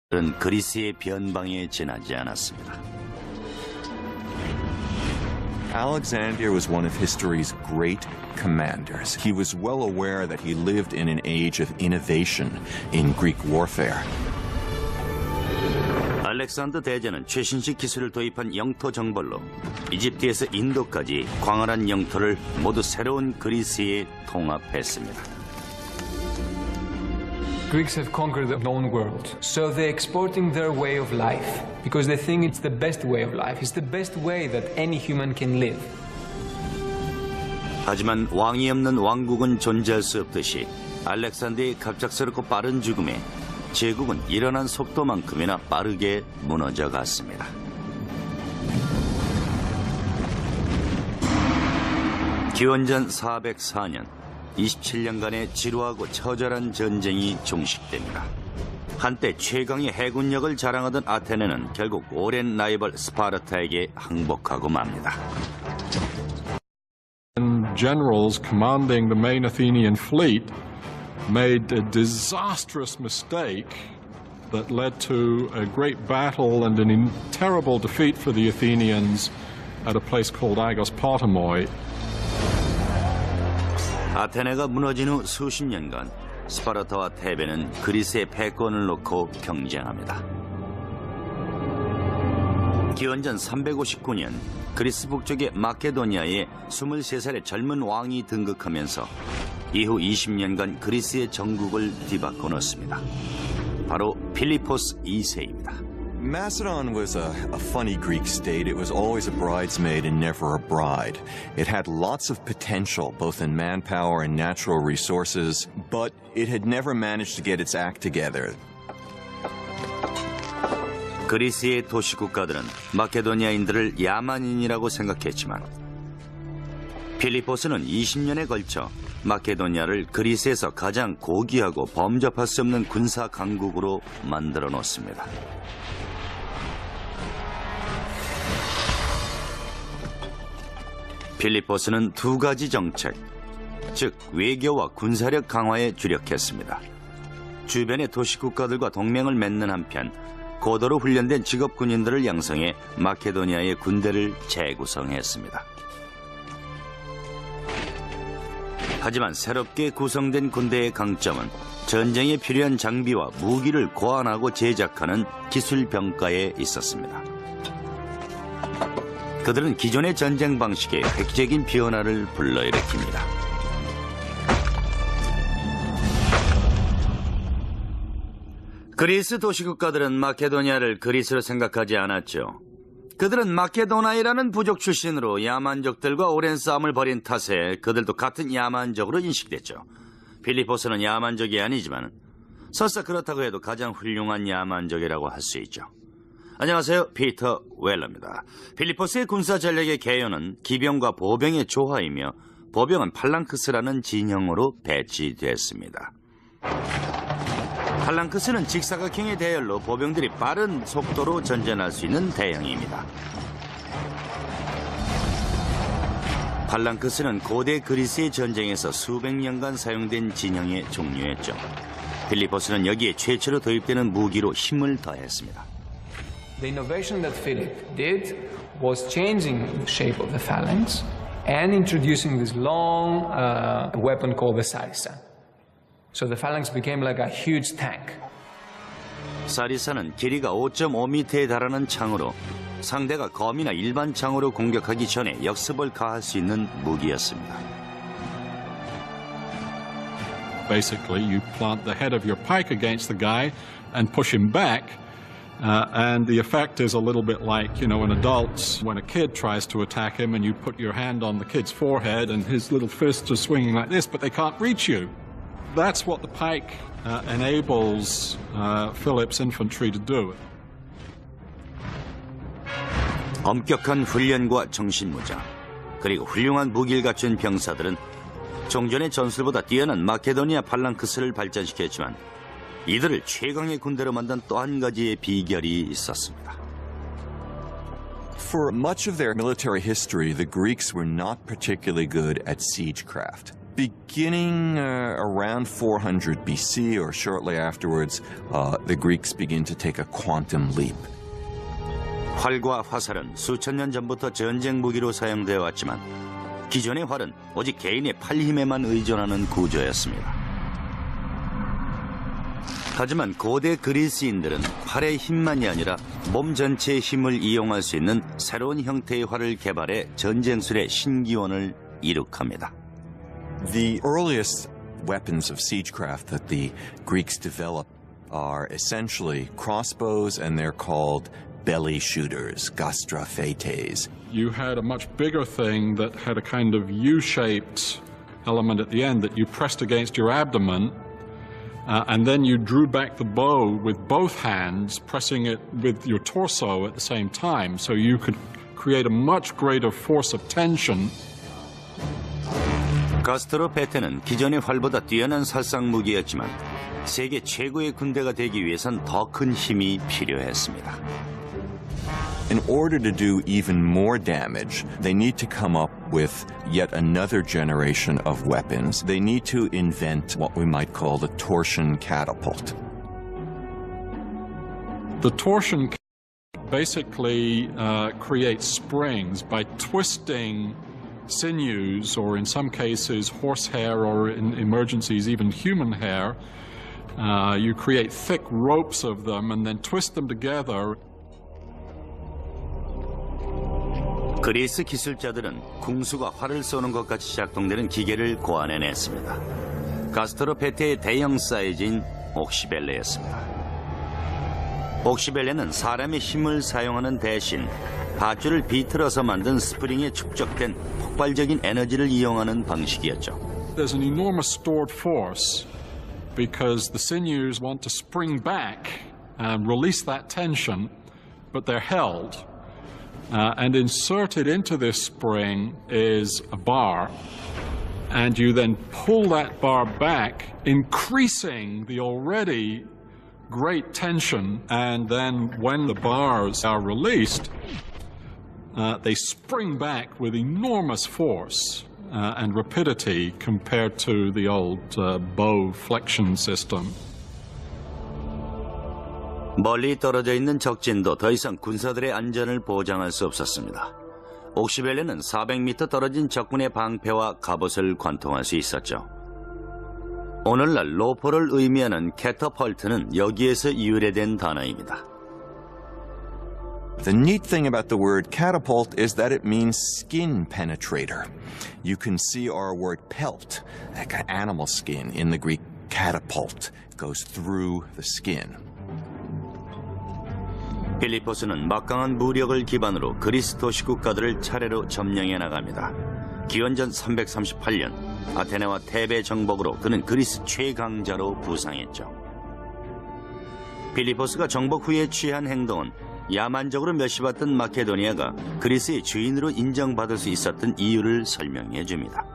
그는 그리스의 변방에 지나지 않았습니다. Alexander was one of history's great commanders. He was well aware that he lived in an age of innovation in Greek warfare. 알렉산더 대제는 최신식 기술을 도입한 영토 정벌로 이집트에서 인도까지 광활한 영토를 모두 새로운 그리스에 통합했습니다. Greeks have conquered the known world, so they're exporting their way of life because they think it's the best way of life. It's the best way that any human can live. 하지만 왕이 없는 왕국은 존재할 수 없듯이 알렉산더의 갑작스럽고 빠른 죽음에 제국은 일어난 속도만큼이나 빠르게 무너져 갔습니다. 기원전 404년 27년간의 지루하고 처절한 전쟁이 종식됩니다. 한때 최강의 해군력을 자랑하던 아테네는 결국 오랜 라이벌 스파르타에게 항복하고 맙니다. Generals commanding the main Athenian fleet made a disastrous mistake that led to a great battle and a terrible defeat for the Athenians at a place called Aigos Potamoi. 아테네가 무너진 후 수십 년간 스파르타와 테베는 그리스의 패권을 놓고 경쟁합니다. 기원전 359년 그리스 북쪽의 마케도니아에 23살의 젊은 왕이 등극하면서 이후 20년간 그리스의 정국을 뒤바꿔 놓습니다. 바로 필리포스 2세입니다. Macedon was a funny Greek state. It was always a bridesmaid and never a bride. It had lots of potential, both in manpower and natural resources, but it had never managed to get its act together. 그리스의 도시국가들은 마케도니아인들을 야만인이라고 생각했지만 필리포스는 20년에 걸쳐 마케도니아를 그리스에서 가장 고귀하고 범접할 수 없는 군사 강국으로 만들어 놓습니다. 필리포스는 두 가지 정책, 즉 외교와 군사력 강화에 주력했습니다. 주변의 도시국가들과 동맹을 맺는 한편 고도로 훈련된 직업 군인들을 양성해 마케도니아의 군대를 재구성했습니다. 하지만 새롭게 구성된 군대의 강점은 전쟁에 필요한 장비와 무기를 고안하고 제작하는 기술 병가에 있었습니다. 그들은 기존의 전쟁 방식에 획기적인 변화를 불러일으킵니다. 그리스 도시국가들은 마케도니아를 그리스로 생각하지 않았죠. 그들은 마케도나이라는 부족 출신으로 야만족들과 오랜 싸움을 벌인 탓에 그들도 같은 야만족으로 인식됐죠. 필리포스는 야만족이 아니지만 설사 그렇다고 해도 가장 훌륭한 야만족이라고 할 수 있죠. 안녕하세요, 피터 웰러입니다. 필리포스의 군사 전략의 개요는 기병과 보병의 조화이며 보병은 팔랑크스라는 진영으로 배치됐습니다. 팔랑크스는 직사각형의 대열로 보병들이 빠른 속도로 전전할 수 있는 대형입니다. 팔랑크스는 고대 그리스의 전쟁에서 수백 년간 사용된 진영의 종류였죠. 필리포스는 여기에 최초로 도입되는 무기로 힘을 더했습니다. The innovation that Philip did was changing the shape of the phalanx and introducing this long weapon called the sarissa. So the phalanx became like a huge tank. 사리사는 길이가 5.5m에 달하는 창으로 상대가 검이나 일반 창으로 공격하기 전에 역습을 가할 수 있는 무기였습니다. Basically, you plant the head of your pike against the guy and push him back. And the effect is a little bit like, you know, in adults, when a kid tries to attack him and you put your hand on the kid's forehead and his little fists are swinging like this, but they can't reach you. That's what the pike enables Philip's infantry to do. 엄격한 훈련과 정신무장, 그리고 훌륭한 무기를 갖춘 병사들은 종전의 전술보다 뛰어난 마케도니아 팔랑크스를 발전시켰지만 이들을 최강의 군대로 만든 또 한 가지의 비결이 있었습니다. For much of their military history, the Greeks were not particularly good at siegecraft. Beginning around 400 BC or shortly afterwards, the Greeks begin to take a quantum leap. 활과 화살은 수천 년 전부터 전쟁 무기로 사용되어 왔지만 기존의 활은 오직 개인의 팔 힘에만 의존하는 구조였습니다. 하지만 고대 그리스인들은 팔의 힘만이 아니라 몸 전체의 힘을 이용할 수 있는 새로운 형태의 활을 개발해 전쟁술의 신기원을 이룩합니다. The earliest weapons of siegecraft that the Greeks developed are essentially crossbows, and they're called belly shooters, gastrophetes. You had a much bigger thing that had a kind of U-shaped element at the end that you pressed against your abdomen, and then you drew back the bow with both hands, pressing it with your torso at the same time, so you could create a much greater force of tension. 가스트로페테는 기존의 활보다 뛰어난 살상 무기였지만 세계 최고의 군대가 되기 위해선 더 큰 힘이 필요했습니다. In order to do even more damage, they need to come up with yet another generation of weapons. They need to invent what we might call the torsion catapult. The torsion basically creates springs by twisting sinews, or in some cases horsehair, or in emergencies even human hair. You create thick ropes of them and then twist them together. 그리스 기술자들은 궁수가 활을 쏘는 것 같이 작동되는 기계를 고안해냈습니다. 가스트로페테의 대형 사이즈인 옥시벨레였습니다. 옥시벨레는 사람의 힘을 사용하는 대신 밧줄을 비틀어서 만든 스프링에 축적된 폭발적인 에너지를 이용하는 방식이었죠. There's an enormous stored force because the sinews want to spring back and release that tension, but they're held. And inserted into this spring is a bar, and you then pull that bar back, increasing the already great tension, and then when the bars are released, they spring back with enormous force and rapidity compared to the old bow flexion system. 멀리 떨어져 있는 적진도 더 이상 군사들의 안전을 보장할 수 없었습니다. 옥시벨레는 400m 떨어진 적군의 방패와 갑옷을 관통할 수 있었죠. 오늘날 로포를 의미하는 캐터펄트는 여기에서 유래된 단어입니다. The neat thing about the word catapult is that it means skin penetrator. You can see our word pelt, like an animal skin, in the Greek catapult. It goes through the skin. 필리포스는 막강한 무력을 기반으로 그리스 도시 국가들을 차례로 점령해 나갑니다. 기원전 338년 아테네와 테베 정복으로 그는 그리스 최강자로 부상했죠. 필리포스가 정복 후에 취한 행동은 야만적으로 멸시받던 마케도니아가 그리스의 주인으로 인정받을 수 있었던 이유를 설명해 줍니다.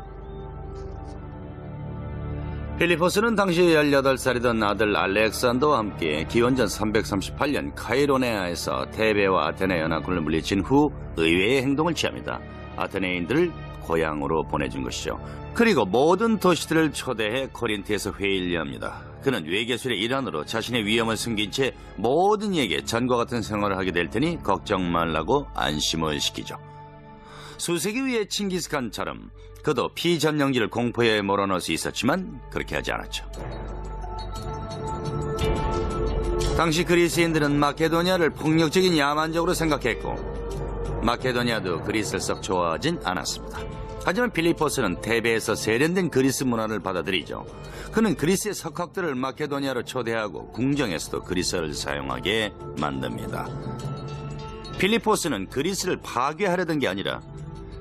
필리포스는 당시 18살이던 아들 알렉산더와 함께 기원전 338년 카이로네아에서 테베와 아테네 연합군을 물리친 후 의외의 행동을 취합니다. 아테네인들을 고향으로 보내준 것이죠. 그리고 모든 도시들을 초대해 코린트에서 회의를 합니다. 그는 외교술의 일환으로 자신의 위험을 숨긴 채 모든 이에게 전과 같은 생활을 하게 될 테니 걱정 말라고 안심을 시키죠. 수세기 후의 칭기스칸처럼 그도 피점령지를 공포에 몰아넣을 수 있었지만 그렇게 하지 않았죠. 당시 그리스인들은 마케도니아를 폭력적인 야만적으로 생각했고 마케도니아도 그리스를 썩 좋아하진 않았습니다. 하지만 필리포스는 테베에서 세련된 그리스 문화를 받아들이죠. 그는 그리스의 석학들을 마케도니아로 초대하고 궁정에서도 그리스어를 사용하게 만듭니다. 필리포스는 그리스를 파괴하려던 게 아니라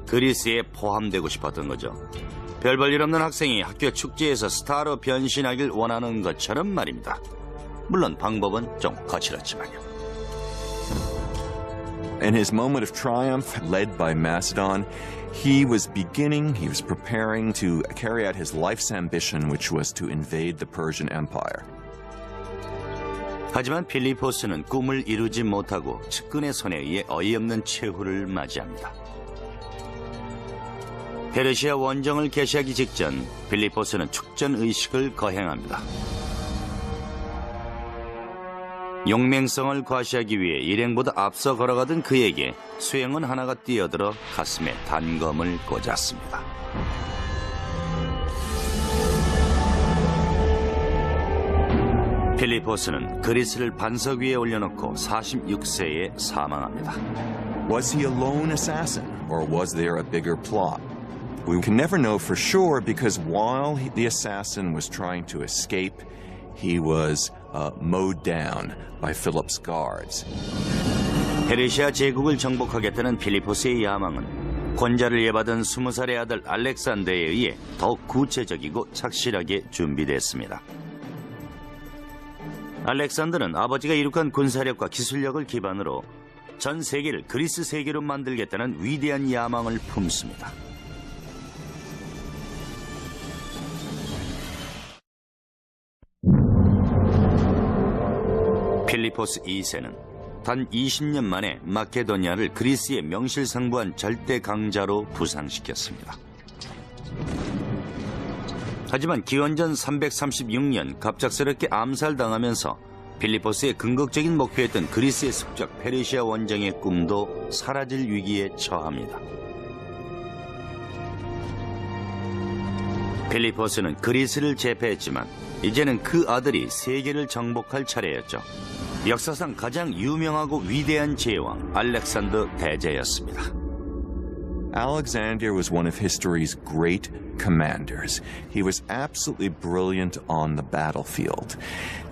그리스에 포함되고 싶었던 거죠. 별 볼 일 없는 학생이 학교 축제에서 스타로 변신하길 원하는 것처럼 말입니다. 물론 방법은 좀 거칠었지만요. In his moment of triumph, led by Macedon, he was preparing to carry out his life's ambition, which was to invade the Persian Empire. 하지만 필리포스는 꿈을 이루지 못하고 측근의 손에 의해 어이없는 최후를 맞이합니다. 페르시아 원정을 개시하기 직전 필리포스는 축전 의식을 거행합니다. 용맹성을 과시하기 위해 일행보다 앞서 걸어가던 그에게 수행원 하나가 뛰어들어 가슴에 단검을 꽂았습니다. 필리포스는 그리스를 반석 위에 올려놓고 46세에 사망합니다. Was he a lone assassin, or was there a bigger plot? We can never know for sure because while the assassin was trying to escape, he was mowed down by Philip's guards. 페르시아 제국을 정복하겠다는 필리포스의 야망은 권자를 예받은 20살의 아들 알렉산더에 의해 더욱 구체적이고 착실하게 준비됐습니다. 알렉산더는 아버지가 이룩한 군사력과 기술력을 기반으로 전 세계를 그리스 세계로 만들겠다는 위대한 야망을 품습니다. 필리포스 2세는 단 20년 만에 마케도니아를 그리스의 명실상부한 절대 강자로 부상시켰습니다. 하지만 기원전 336년 갑작스럽게 암살당하면서 필리포스의 궁극적인 목표였던 그리스의 숙적 페르시아 원정의 꿈도 사라질 위기에 처합니다. 필리포스는 그리스를 제패했지만 이제는 그 아들이 세계를 정복할 차례였죠. 역사상 가장 유명하고 위대한 제왕 알렉산더 대제였습니다. Alexander was one of history's great commanders. He was absolutely brilliant on the battlefield.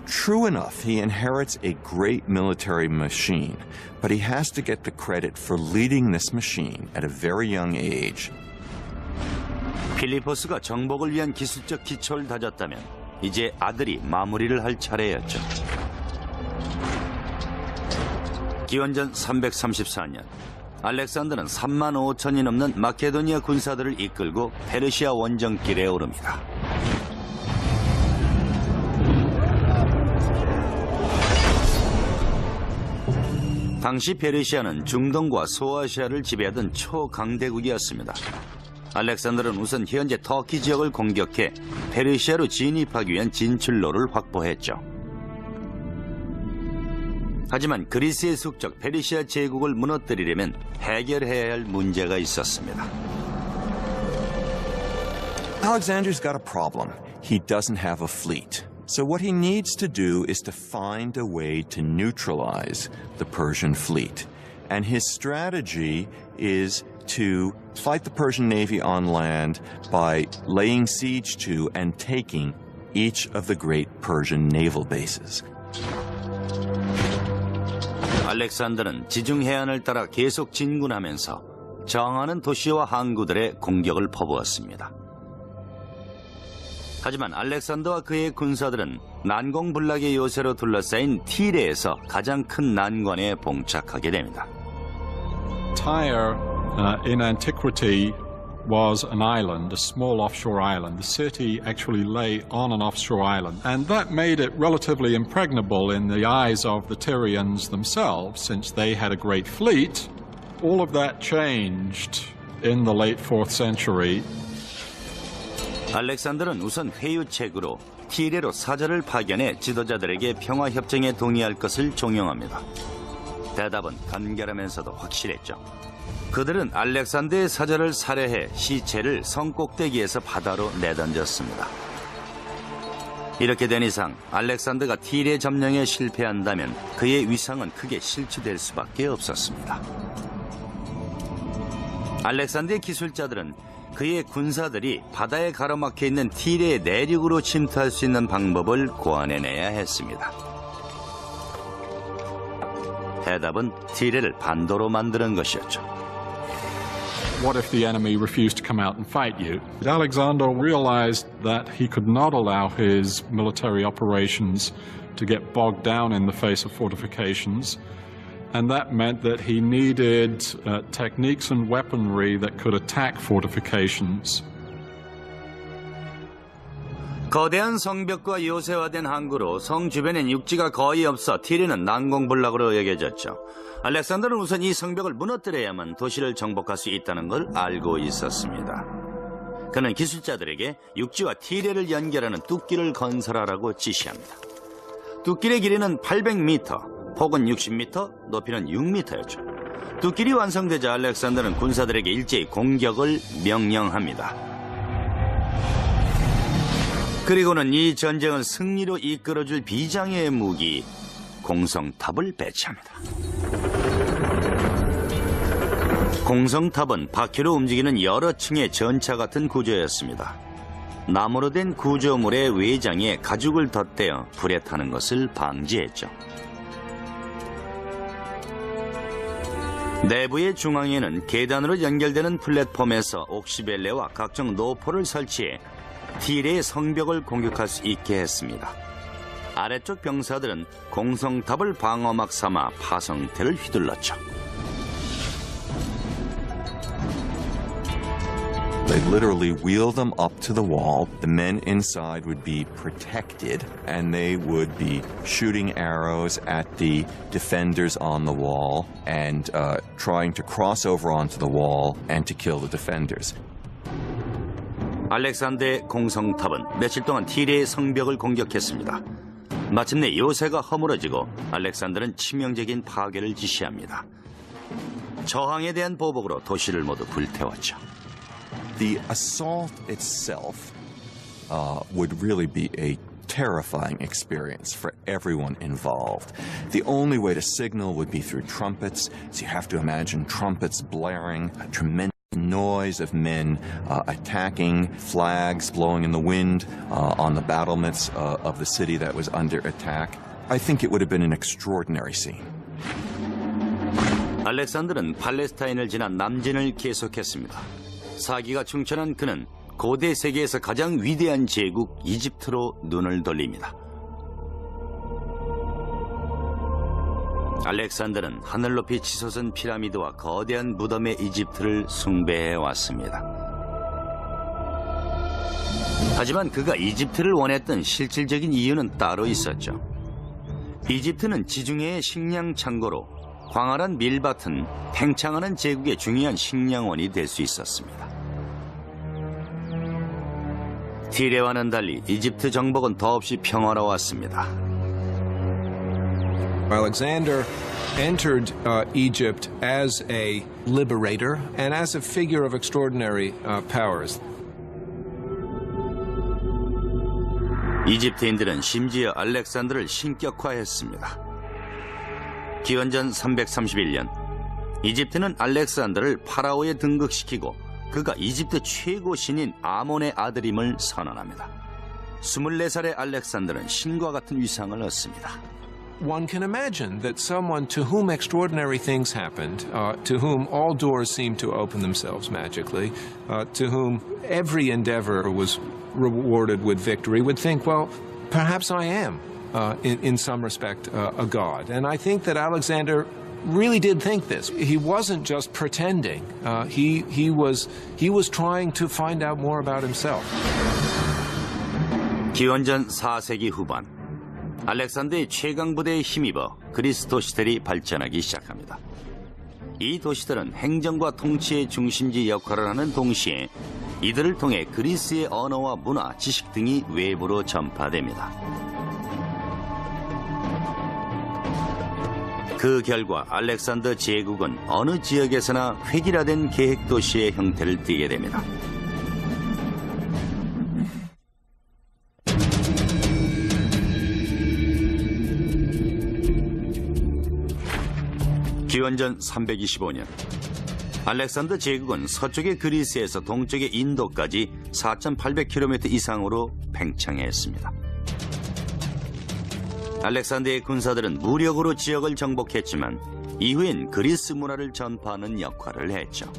True enough, he inherits a great military machine, but he has to get the credit for leading this machine at a very young age. 필리포스가 정복을 위한 기술적 기초를 다졌다면 이제 아들이 마무리를 할 차례였죠. 기원전 334년 알렉산더는 3만 5천이 넘는 마케도니아 군사들을 이끌고 페르시아 원정길에 오릅니다. 당시 페르시아는 중동과 소아시아를 지배하던 초강대국이었습니다. 알렉산더는 우선 현재 터키 지역을 공격해 페르시아로 진입하기 위한 진출로를 확보했죠. 하지만 그리스의 숙적 페르시아 제국을 무너뜨리려면 해결해야 할 문제가 있었습니다. Alexander's got a problem. He doesn't have a fleet. So what he needs to do is to find a way to neutralize the Persian fleet. And his strategy is to fight the Persian Navy on land by laying siege to and taking each of the great Persian naval bases. 알렉산더는 지중 해안을 따라 계속 진군하면서 저항하는 도시와 항구들의 공격을 퍼부었습니다. 하지만 알렉산더와 그의 군사들은 난공불락의 요새로 둘러싸인 티레에서 가장 큰 난관에 봉착하게 됩니다. Tyre in antiquity was an island, a small offshore island. The city actually lay on an offshore island, and that made it relatively impregnable in the eyes of the Tyrians themselves, since they had a great fleet. All of that changed in the late 4th century. 알렉산더는 우선 회유책으로 티레로 사절을 파견해 지도자들에게 평화협정에 동의할 것을 종용합니다. 대답은 간결하면서도 확실했죠. 그들은 알렉산더의 사절을 살해해 시체를 성 꼭대기에서 바다로 내던졌습니다. 이렇게 된 이상 알렉산더가 티레 점령에 실패한다면 그의 위상은 크게 실추될 수밖에 없었습니다. 알렉산더의 기술자들은 그의 군사들이 바다에 가로막혀 있는 티레의 내륙으로 침투할 수 있는 방법을 고안해내야 했습니다. 대답은 티레를 반도로 만드는 것이었죠. What if the enemy refused to come out and fight you? Alexander realized that he could not allow his military operations to get bogged down in the face of fortifications, and that meant that he needed techniques and weaponry that could attack fortifications. 거대한 성벽과 요새화된 항구로 성 주변엔 육지가 거의 없어 티레는 난공불락으로 여겨졌죠. 알렉산더는 우선 이 성벽을 무너뜨려야만 도시를 정복할 수 있다는 걸 알고 있었습니다. 그는 기술자들에게 육지와 티레를 연결하는 뚝길을 건설하라고 지시합니다. 뚝길의 길이는 800m, 폭은 60m, 높이는 6m였죠. 뚝길이 완성되자 알렉산더는 군사들에게 일제히 공격을 명령합니다. 그리고는 이 전쟁을 승리로 이끌어줄 비장의 무기 공성탑을 배치합니다. 공성탑은 바퀴로 움직이는 여러 층의 전차 같은 구조였습니다. 나무로 된 구조물의 외장에 가죽을 덧대어 불에 타는 것을 방지했죠. 내부의 중앙에는 계단으로 연결되는 플랫폼에서 옥시벨레와 각종 노포를 설치해 티레의 성벽을 공격할 수 있게 했습니다. 아래쪽 병사들은 공성탑을 방어막 삼아 파성태를 휘둘렀죠. They literally wheel them up to the wall. The men inside would be protected, and they would be shooting arrows at the defenders on the wall and trying to cross over onto the wall and to kill the defenders. 알렉산더의 공성탑은 며칠 동안 티레의 성벽을 공격했습니다. 마침내 요새가 허물어지고 알렉산더는 치명적인 파괴를 지시합니다. 저항에 대한 보복으로 도시를 모두 불태웠죠. The assault itself would really be a terrifying experience for everyone involved. The only way to signal would be through trumpets, so you have to imagine trumpets blaring, a tremendous noise of men attacking, flags blowing in the wind on the battlements of the city that was under attack. I think it would have been an extraordinary scene. 알렉산더는 팔레스타인을 지나 남진을 계속했습니다. 사기가 충천한 그는 고대 세계에서 가장 위대한 제국 이집트로 눈을 돌립니다. 알렉산더는 하늘 높이 치솟은 피라미드와 거대한 무덤의 이집트를 숭배해 왔습니다. 하지만 그가 이집트를 원했던 실질적인 이유는 따로 있었죠. 이집트는 지중해의 식량 창고로 광활한 밀밭은 팽창하는 제국의 중요한 식량원이 될 수 있었습니다. 티레와는 달리 이집트 정복은 더없이 평화로웠습니다. Alexander entered Egypt as a liberator and as a figure of extraordinary powers. 이집트인들은 심지어 알렉산더를 신격화했습니다. 기원전 331년 이집트는 알렉산더를 파라오에 등극시키고 그가 이집트 최고 신인 아몬의 아들임을 선언합니다. 24살의 알렉산더는 신과 같은 위상을 얻습니다. One can imagine that someone to whom extraordinary things happened, to whom all doors seemed to open themselves magically, to whom every endeavor was rewarded with victory, would think, well, perhaps I am, in some respect, a god. And I think that Alexander really did think this. He wasn't just pretending. He was trying to find out more about himself. 기원전 4세기 후반 알렉산더의 최강 부대에 힘입어 그리스 도시들이 발전하기 시작합니다. 이 도시들은 행정과 통치의 중심지 역할을 하는 동시에 이들을 통해 그리스의 언어와 문화, 지식 등이 외부로 전파됩니다. 그 결과 알렉산더 제국은 어느 지역에서나 획일화된 계획 도시의 형태를 띠게 됩니다. 기원전 325년 알렉산더 제국은 서쪽의 그리스에서 동쪽의 인도까지 4,800km 이상으로 팽창했습니다. 알렉산더의 군사들은 무력으로 지역을 정복했지만 이후엔 그리스 문화를 전파하는 역할을 했죠.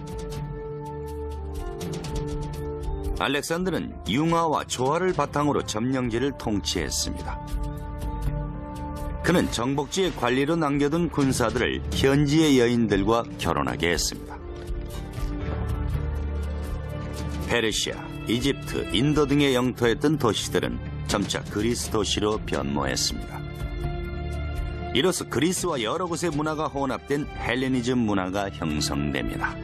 알렉산더는 융화와 조화를 바탕으로 점령지를 통치했습니다. 그는 정복지의 관리로 남겨둔 군사들을 현지의 여인들과 결혼하게 했습니다. 페르시아, 이집트, 인도 등의 영토였던 도시들은 점차 그리스 도시로 변모했습니다. 이로써 그리스와 여러 곳의 문화가 혼합된 헬레니즘 문화가 형성됩니다.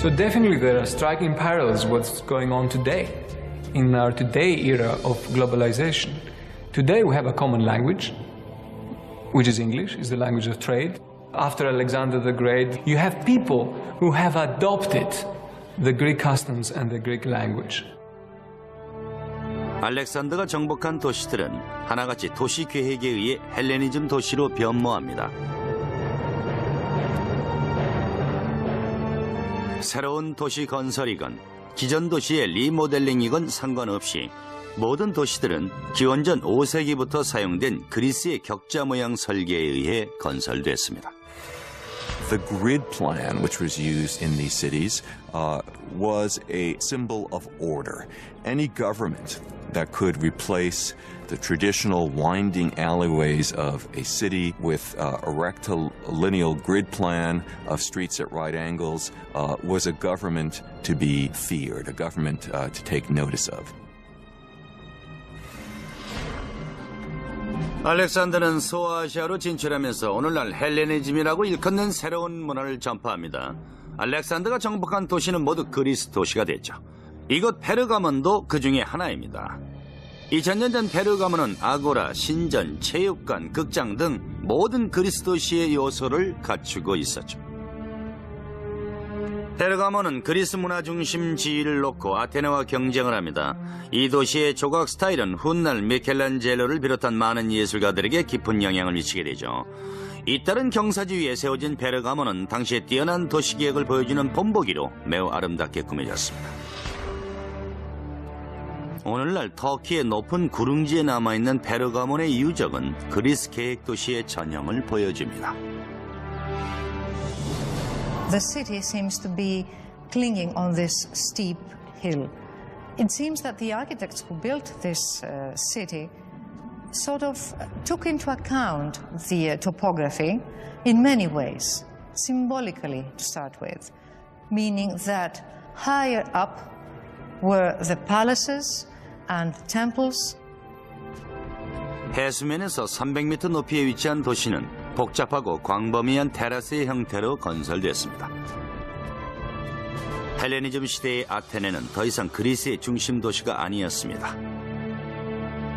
So definitely there are striking parallels with what's going on today, in our today era of globalization. Today we have a common language, which is English, is the language of trade. After Alexander the Great, you have people who have adopted the Greek customs and the Greek language. 알렉산더가 정복한 도시들은 하나같이 도시 계획에 의해 헬레니즘 도시로 변모합니다. 새로운 도시 건설이건 기존 도시의 리모델링이건 상관없이 모든 도시들은 기원전 5세기부터 사용된 그리스의 격자 모양 설계에 의해 건설됐습니다. The grid plan, which was used in these cities, was a symbol of order. Any government that could replace the traditional winding alleyways of a city with a rectilineal grid plan of streets at right angles was a government to be feared, a government to take notice of. 알렉산더는 소아시아로 진출하면서 오늘날 헬레니즘이라고 일컫는 새로운 문화를 전파합니다. 알렉산더가 정복한 도시는 모두 그리스 도시가 됐죠. 이곳 페르가몬도 그 중에 하나입니다. 2000년 전 페르가몬은 아고라, 신전, 체육관, 극장 등 모든 그리스 도시의 요소를 갖추고 있었죠. 페르가몬은 그리스 문화 중심 지위를 놓고 아테네와 경쟁을 합니다. 이 도시의 조각 스타일은 훗날 미켈란젤로를 비롯한 많은 예술가들에게 깊은 영향을 미치게 되죠. 잇따른 경사지 위에 세워진 페르가몬은 당시의 뛰어난 도시계획을 보여주는 본보기로 매우 아름답게 꾸며졌습니다. 오늘날 터키의 높은 구릉지에 남아있는 페르가몬의 유적은 그리스 계획 도시의 전형을 보여줍니다. The city seems to be clinging on this steep hill. It seems that the architects who built this city sort of took into account the topography in many ways, symbolically to start with, meaning that higher up were the palaces and temples. 해수면에서 300m 높이에 위치한 도시는 복잡하고 광범위한 테라스의 형태로 건설됐습니다. 헬레니즘 시대의 아테네는 더 이상 그리스의 중심 도시가 아니었습니다.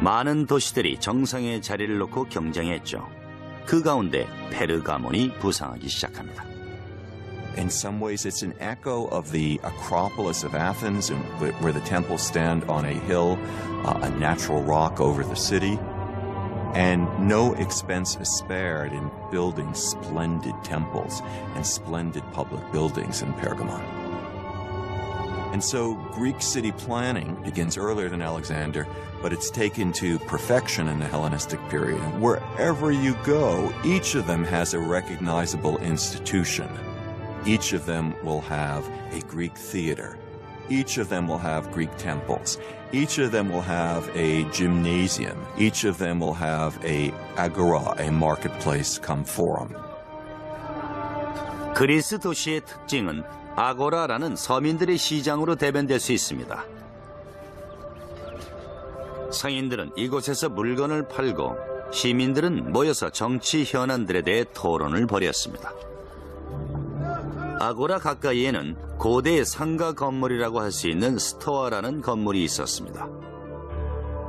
많은 도시들이 정상의 자리를 놓고 경쟁했죠. 그 가운데 페르가몬이 부상하기 시작합니다. In some ways, it's an echo of the Acropolis of Athens, where the temples stand on a hill, a natural rock over the city. And no expense is spared in building splendid temples and splendid public buildings in Pergamon. And so Greek city planning begins earlier than Alexander, but it's taken to perfection in the Hellenistic period. And wherever you go, each of them has a recognizable institution. Each of them will have a Greek theater. Each of them will have Greek temples. Each of them will have a gymnasium. Each of them will have a agora, a marketplace come forum. 그리스 도시의 특징은 아고라라는 서민들의 시장으로 대변될 수 있습니다. 성인들은 이곳에서 물건을 팔고 시민들은 모여서 정치 현안들에 대해 토론을 벌였습니다. 아고라 가까이에는 고대의 상가 건물이라고 할 수 있는 스토아라는 건물이 있었습니다.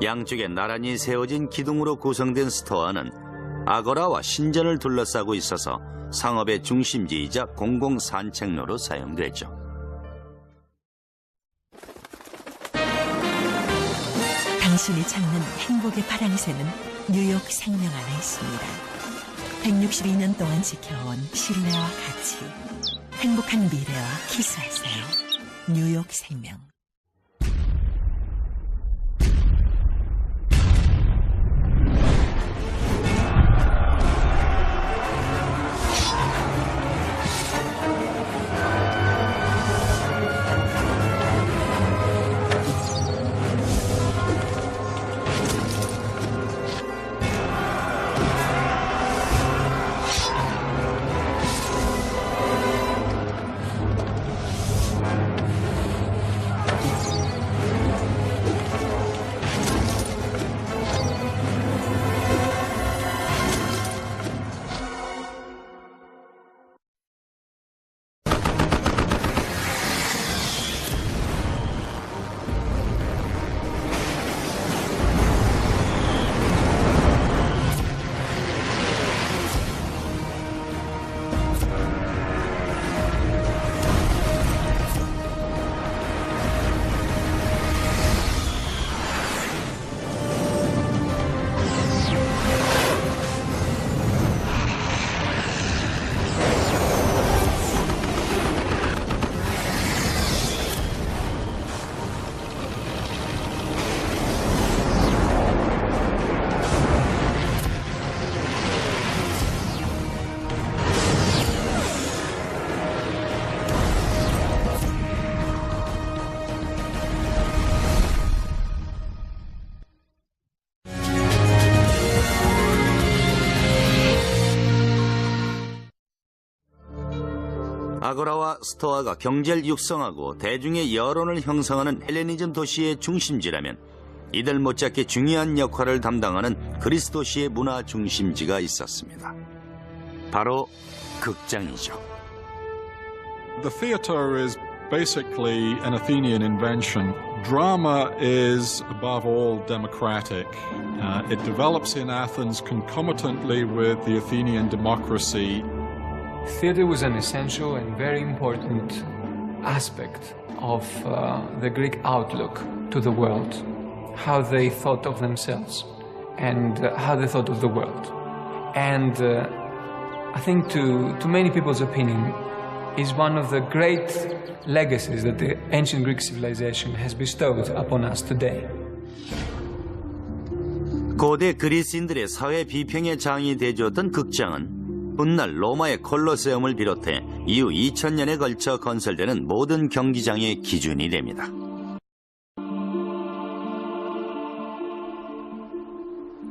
양쪽에 나란히 세워진 기둥으로 구성된 스토아는 아고라와 신전을 둘러싸고 있어서 상업의 중심지이자 공공 산책로로 사용됐죠. 당신이 찾는 행복의 파라니세는 뉴욕 생명 안에 있습니다. 162년 동안 지켜온 신뢰와 가치. 행복한 미래와 키스하세요. 뉴욕 생명. 아고라와 스토아가 경제를 육성하고 대중의 여론을 형성하는 헬레니즘 도시의 중심지라면 이들 못지않게 중요한 역할을 담당하는 그리스 도시의 문화 중심지가 있었습니다. 바로 극장이죠. The theater is basically an Athenian invention. Drama is, above all, democratic. It develops in Athens concomitantly with the Athenian democracy. Theatre was an essential and very important aspect of the Greek outlook to the world, how they thought of themselves and how they thought of the world. And I think to many people's opinion is one of the great legacies that the ancient Greek civilization has bestowed upon us today. 고대 그리스인들의 사회 비평의 장이 되어주었던 극장은 훗날 로마의 콜로세움을 비롯해 이후 2000년에 걸쳐 건설되는 모든 경기장의 기준이 됩니다.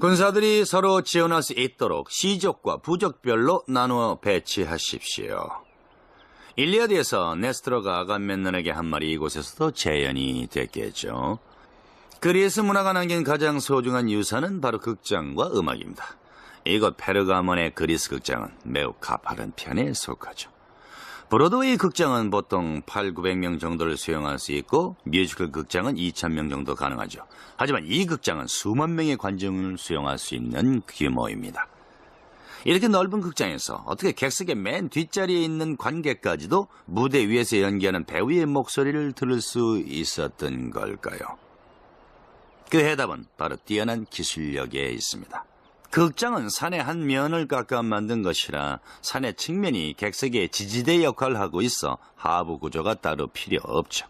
군사들이 서로 지원할 수 있도록 시족과 부족별로 나누어 배치하십시오. 일리아드에서 네스토가 아감멤논에게 한 말이 이곳에서도 재현이 됐겠죠. 그리스 문화가 남긴 가장 소중한 유산은 바로 극장과 음악입니다. 이곳 페르가몬의 그리스 극장은 매우 가파른 편에 속하죠. 브로드웨이 극장은 보통 800~900명 정도를 수용할 수 있고 뮤지컬 극장은 2000명 정도 가능하죠. 하지만 이 극장은 수만 명의 관중을 수용할 수 있는 규모입니다. 이렇게 넓은 극장에서 어떻게 객석의 맨 뒷자리에 있는 관객까지도 무대 위에서 연기하는 배우의 목소리를 들을 수 있었던 걸까요? 그 해답은 바로 뛰어난 기술력에 있습니다. 극장은 산의 한 면을 깎아 만든 것이라 산의 측면이 객석의 지지대 역할을 하고 있어 하부 구조가 따로 필요 없죠.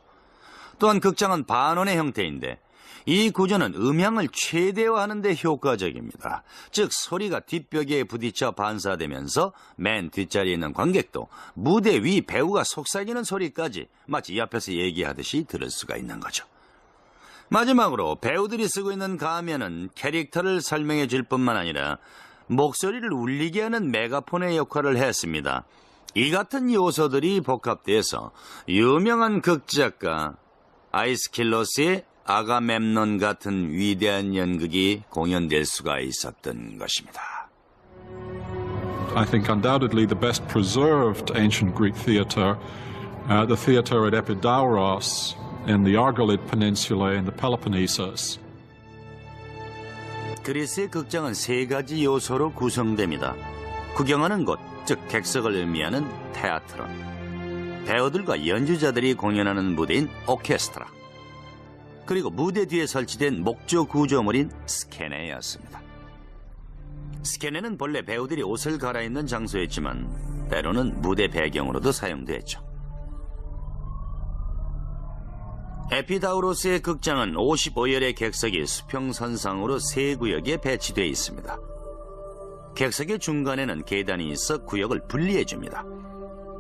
또한 극장은 반원의 형태인데 이 구조는 음향을 최대화하는 데 효과적입니다. 즉 소리가 뒷벽에 부딪혀 반사되면서 맨 뒷자리에 있는 관객도 무대 위 배우가 속삭이는 소리까지 마치 옆에서 얘기하듯이 들을 수가 있는 거죠. 마지막으로 배우들이 쓰고 있는 가면은 캐릭터를 설명해 줄 뿐만 아니라 목소리를 울리게 하는 메가폰의 역할을 했습니다. 이 같은 요소들이 복합돼서 유명한 극작가 아이스킬로스의 아가멤논 같은 위대한 연극이 공연될 수가 있었던 것입니다. I think undoubtedly the best preserved ancient Greek theater, the theater at Epidauros in the Argolid Peninsula in the Peloponnesus. 그리스의 극장은 세 가지 요소로 구성됩니다. 구경하는 곳, 즉 객석을 의미하는 테아트론, 배우들과 연주자들이 공연하는 무대인 오케스트라, 그리고 무대 뒤에 설치된 목조 구조물인 스케네였습니다. 스케네는 본래 배우들이 옷을 갈아입는 장소였지만 때로는 무대 배경으로도 사용됐죠. 에피다우로스의 극장은 55열의 객석이 수평선상으로 세 구역에 배치되어 있습니다. 객석의 중간에는 계단이 있어 구역을 분리해줍니다.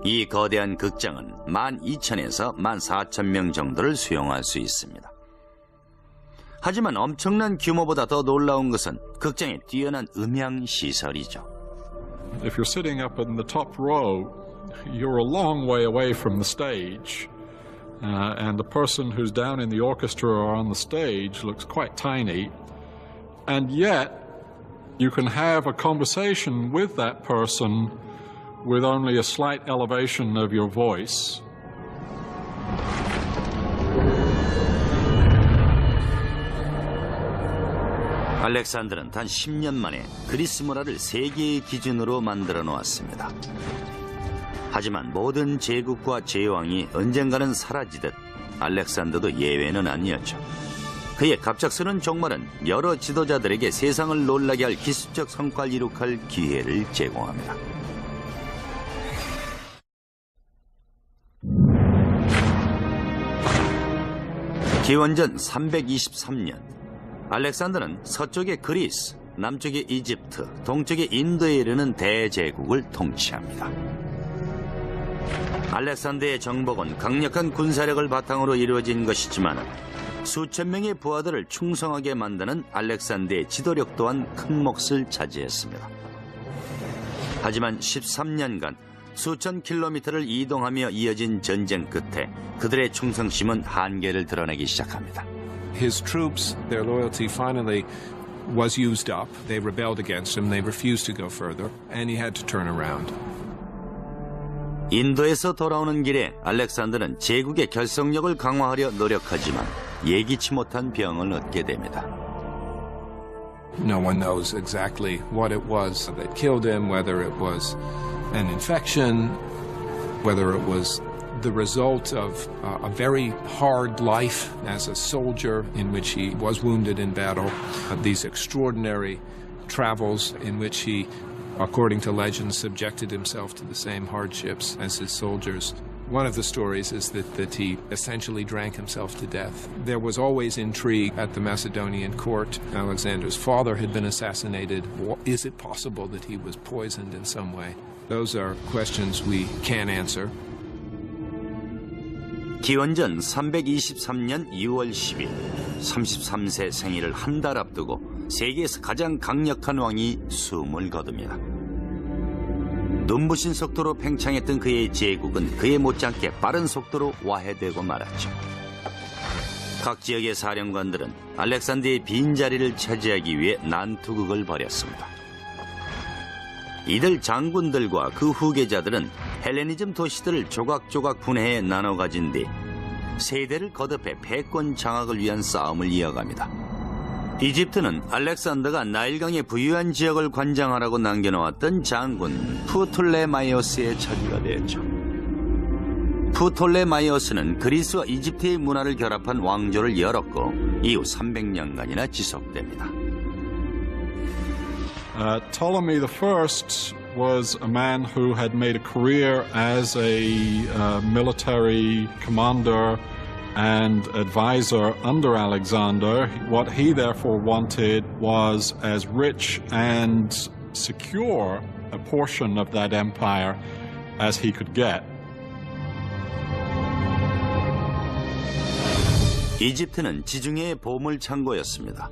이 거대한 극장은 12,000에서 14,000명 정도를 수용할 수 있습니다. 하지만 엄청난 규모보다 더 놀라운 것은 극장의 뛰어난 음향 시설이죠. If you're sitting up in the top row, you're a long way away from the stage. And the person who's down in the orchestra or on the stage looks quite tiny. And yet, you can have a conversation with that person with only a slight elevation of your voice. 알렉산더는 단 10년 만에 그리스 문화를 세계의 기준으로 만들어 놓았습니다. 하지만 모든 제국과 제왕이 언젠가는 사라지듯 알렉산더도 예외는 아니었죠. 그의 갑작스러운 종말은 여러 지도자들에게 세상을 놀라게 할 기술적 성과를 이룩할 기회를 제공합니다. 기원전 323년 알렉산더는 서쪽의 그리스, 남쪽의 이집트, 동쪽의 인도에 이르는 대제국을 통치합니다. 알렉산더의 정복은 강력한 군사력을 바탕으로 이루어진 것이지만 수천 명의 부하들을 충성하게 만드는 알렉산더의 지도력 또한 큰 몫을 차지했습니다. 하지만 13년간 수천 킬로미터를 이동하며 이어진 전쟁 끝에 그들의 충성심은 한계를 드러내기 시작합니다. His troops, their loyalty finally was used up. They rebelled against him. They refused to go further, and he had to turn around. 인도에서 돌아오는 길에 알렉산더는 제국의 결속력을 강화하려 노력하지만 예기치 못한 병을 얻게 됩니다. No one knows exactly what it was that killed him, whether it was an infection, whether it was the result of a very hard life as a soldier in which he was wounded in battle, these extraordinary travels in which he, according to legend, subjected himself to the same hardships as his soldiers. One of the stories is that he essentially drank himself to death. There was always intrigue at the Macedonian court. Alexander's father had been assassinated. Is it possible that he was poisoned in some way? Those are questions we can't answer. 기원전 323년 2월 10일 33세 생일을 한 달 앞두고 세계에서 가장 강력한 왕이 숨을 거둡니다. 눈부신 속도로 팽창했던 그의 제국은 그에 못지않게 빠른 속도로 와해되고 말았죠. 각 지역의 사령관들은 알렉산더의 빈자리를 차지하기 위해 난투극을 벌였습니다. 이들 장군들과 그 후계자들은 헬레니즘 도시들을 조각조각 분해해 나눠 가진 뒤 세대를 거듭해 패권 장악을 위한 싸움을 이어갑니다. 이집트는 알렉산더가 나일강의 부유한 지역을 관장하라고 남겨놓았던 장군 프톨레마이오스의 차지가 되었죠. 프톨레마이오스는 그리스와 이집트의 문화를 결합한 왕조를 열었고 이후 300년간이나 지속됩니다. Ptolemy I was a man who had made a career as a military commander and advisor under Alexander. What he therefore wanted was as rich and secure a portion of that empire as he could get. 이집트는 지중해의 보물 창고였습니다.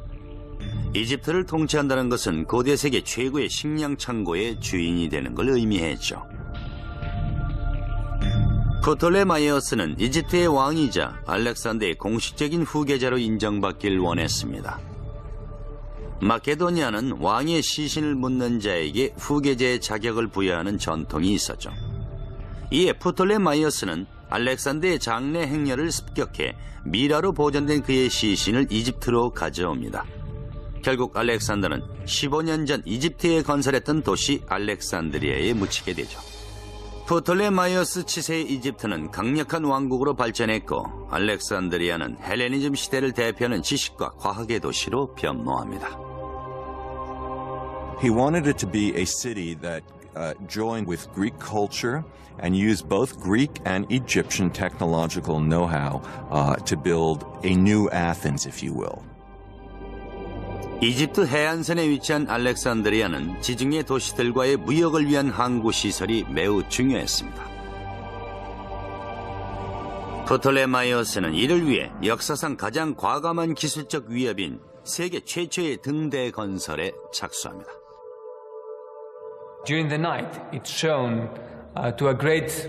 이집트를 통치한다는 것은 고대 세계 최고의 식량 창고의 주인이 되는 걸 의미했죠. 프톨레마이오스는 이집트의 왕이자 알렉산더의 공식적인 후계자로 인정받길 원했습니다. 마케도니아는 왕의 시신을 묻는 자에게 후계자의 자격을 부여하는 전통이 있었죠. 이에 프톨레마이오스는 알렉산더의 장례 행렬을 습격해 미라로 보존된 그의 시신을 이집트로 가져옵니다. 결국 알렉산더는 15년 전 이집트에 건설했던 도시 알렉산드리아에 묻히게 되죠. 프톨레마이오스 치세의 이집트는 강력한 왕국으로 발전했고 알렉산드리아는 헬레니즘 시대를 대표하는 지식과 과학의 도시로 변모합니다. He wanted it to be a city that joined with Greek culture and used both Greek and Egyptian technological know-how to build a new Athens, if you will. 이집트 해안선에 위치한 알렉산드리아는 지중해 도시들과의 무역을 위한 항구 시설이 매우 중요했습니다. 프톨레마이오스는 이를 위해 역사상 가장 과감한 기술적 위협인 세계 최초의 등대 건설에 착수합니다. During the night, it's shown to a great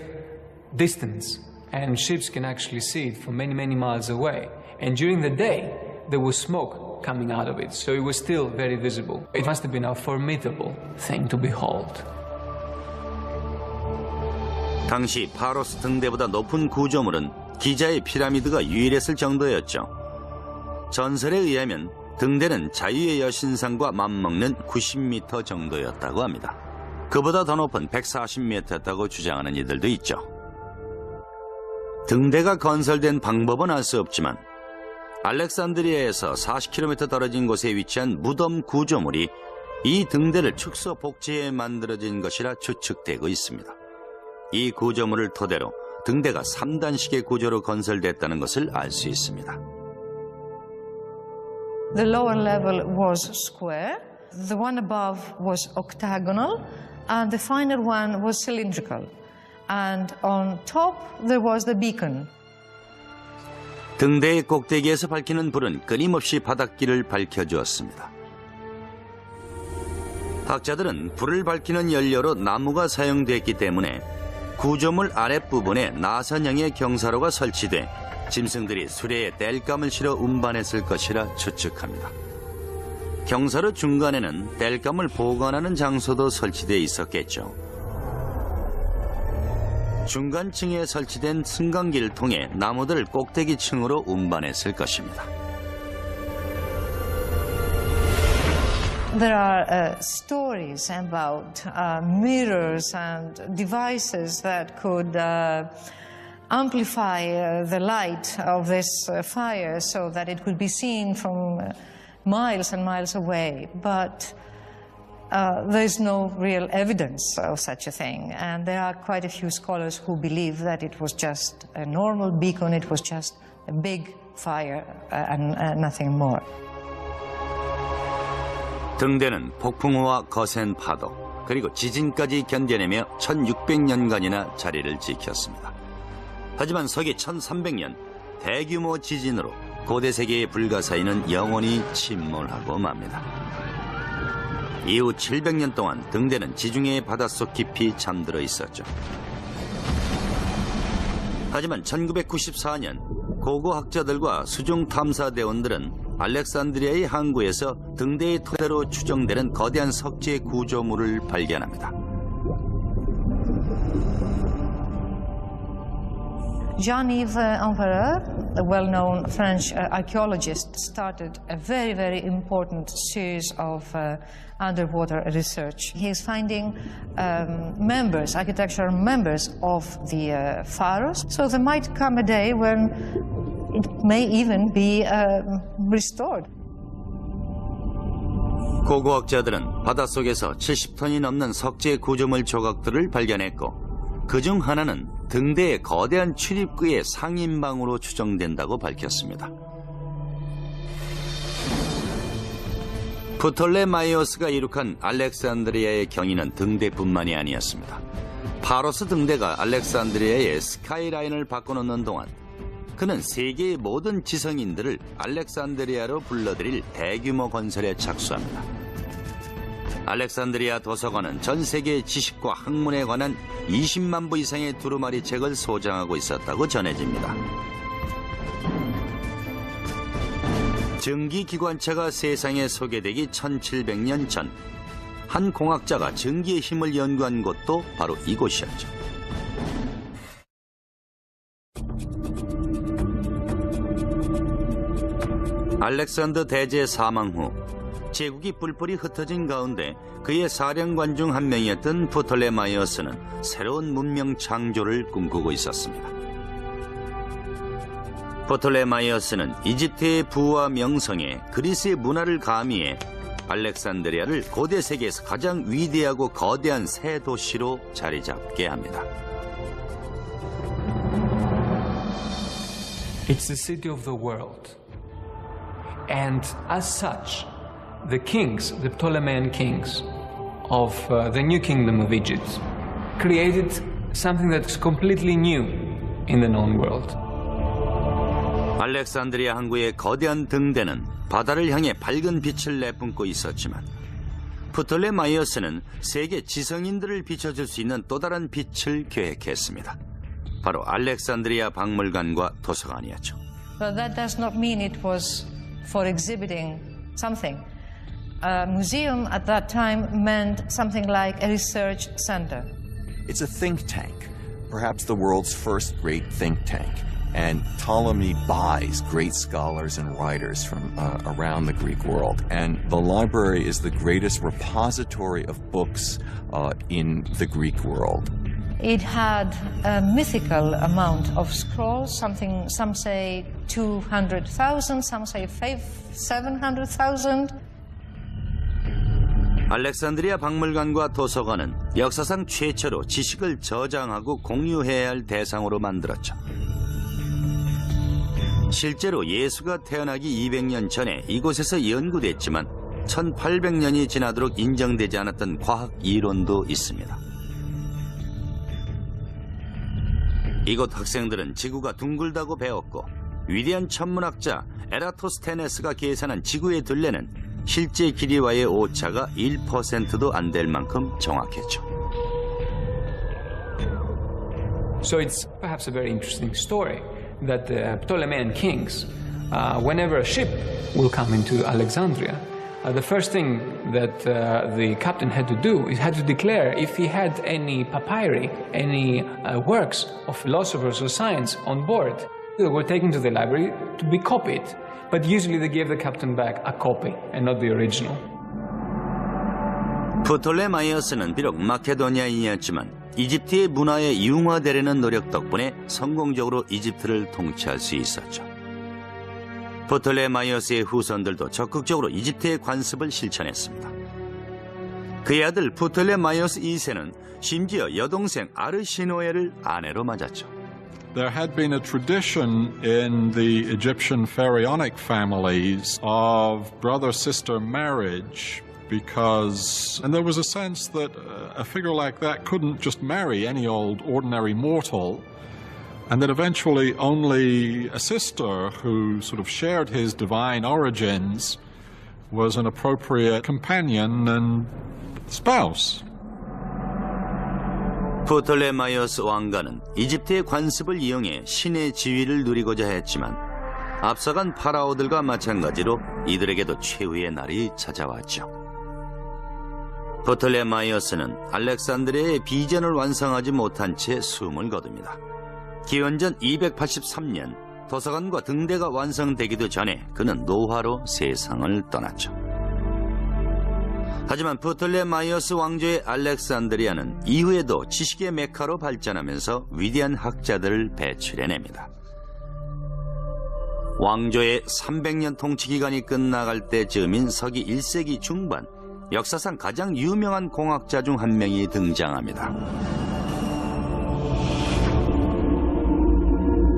distance, and ships can actually see it from many, many miles away. And during the day, there was smoke coming out of it, so it was still very visible. It must have been a formidable thing to behold. 당시 파로스 등대보다 높은 구조물은 기자의 피라미드가 유일했을 정도였죠. 전설에 의하면 등대는 자유의 여신상과 맞먹는 90m 정도였다고 합니다. 그보다 더 높은 140m였다고 주장하는 이들도 있죠. 등대가 건설된 방법은 알 수 없지만 알렉산드리아에서 40km 떨어진 곳에 위치한 무덤 구조물이 이 등대를 축소 복제해 만들어진 것이라 추측되고 있습니다. 이 구조물을 토대로 등대가 3단식의 구조로 건설됐다는 것을 알 수 있습니다. The lower level was square, the one above was octagonal, and the final one was cylindrical. And on top there was the beacon. 등대의 꼭대기에서 밝히는 불은 끊임없이 바닷길을 밝혀주었습니다. 학자들은 불을 밝히는 연료로 나무가 사용됐기 때문에 구조물 아랫부분에 나선형의 경사로가 설치돼 짐승들이 수레에 땔감을 실어 운반했을 것이라 추측합니다. 경사로 중간에는 땔감을 보관하는 장소도 설치되어 있었겠죠. 중간층에 설치된 승강기를 통해 나무들을 꼭대기층으로 운반했을 것입니다. There are stories about mirrors and devices that could amplify the light of this fire so that it could be seen from miles and miles away. But there's no real evidence of such a thing. And there are quite a few scholars who believe that it was just a normal beacon, it was just a big fire and nothing more. 등대는 폭풍우와 거센 파도, 그리고 지진까지 견뎌내며 1600년간이나 자리를 지켰습니다. 하지만 서기 1300년 대규모 지진으로 고대 세계의 불가사의는 영원히 침몰하고 맙니다. 이후 700년 동안 등대는 지중해의 바닷속 깊이 잠들어 있었죠. 하지만 1994년 고고학자들과 수중 탐사대원들은 알렉산드리아의 항구에서 등대의 토대로 추정되는 거대한 석재 구조물을 발견합니다. Jean-Yves Empereur, the well-known French archaeologist, started a very, very important series of underwater research. He is finding members, architectural members of the pharos. So there might come a day when it may even be restored. 고고학자들은 바닷속에서 70톤이 넘는 석재 구조물 조각들을 발견했고 그중 하나는 등대의 거대한 출입구의 상인방으로 추정된다고 밝혔습니다. 프톨레마이오스가 이룩한 알렉산드리아의 경위는 등대뿐만이 아니었습니다. 파로스 등대가 알렉산드리아의 스카이라인을 바꿔놓는 동안 그는 세계의 모든 지성인들을 알렉산드리아로 불러들일 대규모 건설에 착수합니다. 알렉산드리아 도서관은 전 세계의 지식과 학문에 관한 20만 부 이상의 두루마리 책을 소장하고 있었다고 전해집니다. 증기기관차가 세상에 소개되기 1700년 전, 한 공학자가 증기의 힘을 연구한 곳도 바로 이곳이었죠. 알렉산더 대제 사망 후 제국이 뿔뿔이 흩어진 가운데 그의 사령관 중 한 명이었던 프톨레마이오스는 새로운 문명 창조를 꿈꾸고 있었습니다. 프톨레마이오스는 이집트의 부와 명성에 그리스의 문화를 가미해 알렉산드리아를 고대 세계에서 가장 위대하고 거대한 새 도시로 자리 잡게 합니다. It's the city of the world. And as such, the kings, the Ptolemean kings of the new kingdom of Egypt, created something that's completely new in the known world. 알렉산드리아 항구의 거대한 등대는 바다를 향해 밝은 빛을 내뿜고 있었지만 프톨레마이오스는 세계 지성인들을 비춰줄 수 있는 또 다른 빛을 계획했습니다. 바로 알렉산드리아 박물관과 도서관이었죠. But that does not mean it was for exhibiting something. A museum at that time meant something like a research center. It's a think tank, perhaps the world's first great think tank. And Ptolemy buys great scholars and writers from around the Greek world. And the library is the greatest repository of books in the Greek world. It had a mythical amount of scrolls, something, some say 200,000, some say 700,000. 알렉산드리아 박물관과 도서관은 역사상 최초로 지식을 저장하고 공유해야 할 대상으로 만들었죠. 실제로 예수가 태어나기 200년 전에 이곳에서 연구됐지만 1800년이 지나도록 인정되지 않았던 과학 이론도 있습니다. 이곳 학생들은 지구가 둥글다고 배웠고 위대한 천문학자 에라토스테네스가 계산한 지구의 둘레는 실제 길이와의 오차가 1%도 안 될 만큼 정확했죠. So it's perhaps a very interesting story that the Ptolemaic kings, whenever a ship will come into Alexandria, the first thing that the captain had to do is had to declare if he had any papyri, any works of philosophers or science on board. They were taken to the library to be copied, but usually they gave the captain back a copy and not the original. 프톨레마이어스는 비록 마케도니아인이었지만 이집트의 문화에 융화되려는 노력 덕분에 성공적으로 이집트를 통치할 수 있었죠. 프톨레마이어스의 후손들도 적극적으로 이집트의 관습을 실천했습니다. 그의 아들 프톨레마이어스 2세는 심지어 여동생 아르시노에를 아내로 맞았죠. There had been a tradition in the Egyptian pharaonic families of brother-sister marriage and there was a sense that a figure like that couldn't just marry any old ordinary mortal, and that eventually only a sister who sort of shared his divine origins was an appropriate companion and spouse. 프톨레마이오스 왕가는 이집트의 관습을 이용해 신의 지위를 누리고자 했지만 앞서간 파라오들과 마찬가지로 이들에게도 최후의 날이 찾아왔죠. 프톨레마이오스는 알렉산드리아의 비전을 완성하지 못한 채 숨을 거둡니다. 기원전 283년 도서관과 등대가 완성되기도 전에 그는 노화로 세상을 떠났죠. 하지만 프톨레마이오스 왕조의 알렉산드리아는 이후에도 지식의 메카로 발전하면서 위대한 학자들을 배출해냅니다. 왕조의 300년 통치 기간이 끝나갈 때쯤인 서기 1세기 중반, 역사상 가장 유명한 공학자 중 한 명이 등장합니다.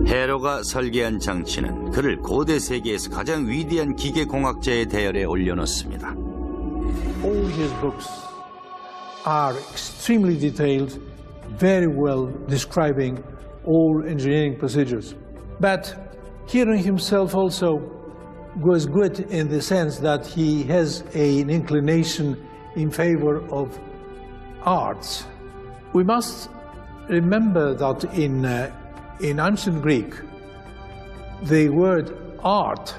헤로가 설계한 장치는 그를 고대 세계에서 가장 위대한 기계공학자의 대열에 올려놓습니다. All his books are extremely detailed, very well describing all engineering procedures. But Hero himself also was good in the sense that he has an inclination in favor of arts. We must remember that in ancient Greek, the word art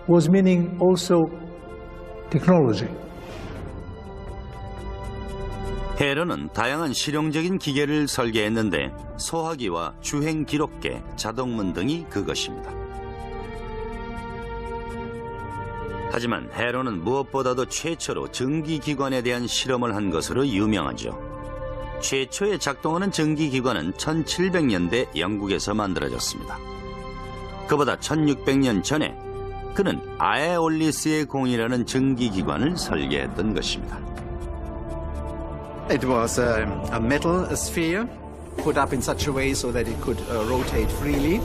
was meaning also technology. 헤로는 다양한 실용적인 기계를 설계했는데 소화기와 주행 기록계, 자동문 등이 그것입니다. 하지만 헤로는 무엇보다도 최초로 전기기관에 대한 실험을 한 것으로 유명하죠. 최초의 작동하는 전기기관은 1700년대 영국에서 만들어졌습니다. 그보다 1600년 전에 그는 아에올리스의 공이라는 전기기관을 설계했던 것입니다. It was a metal sphere put up in such a way so that it could rotate freely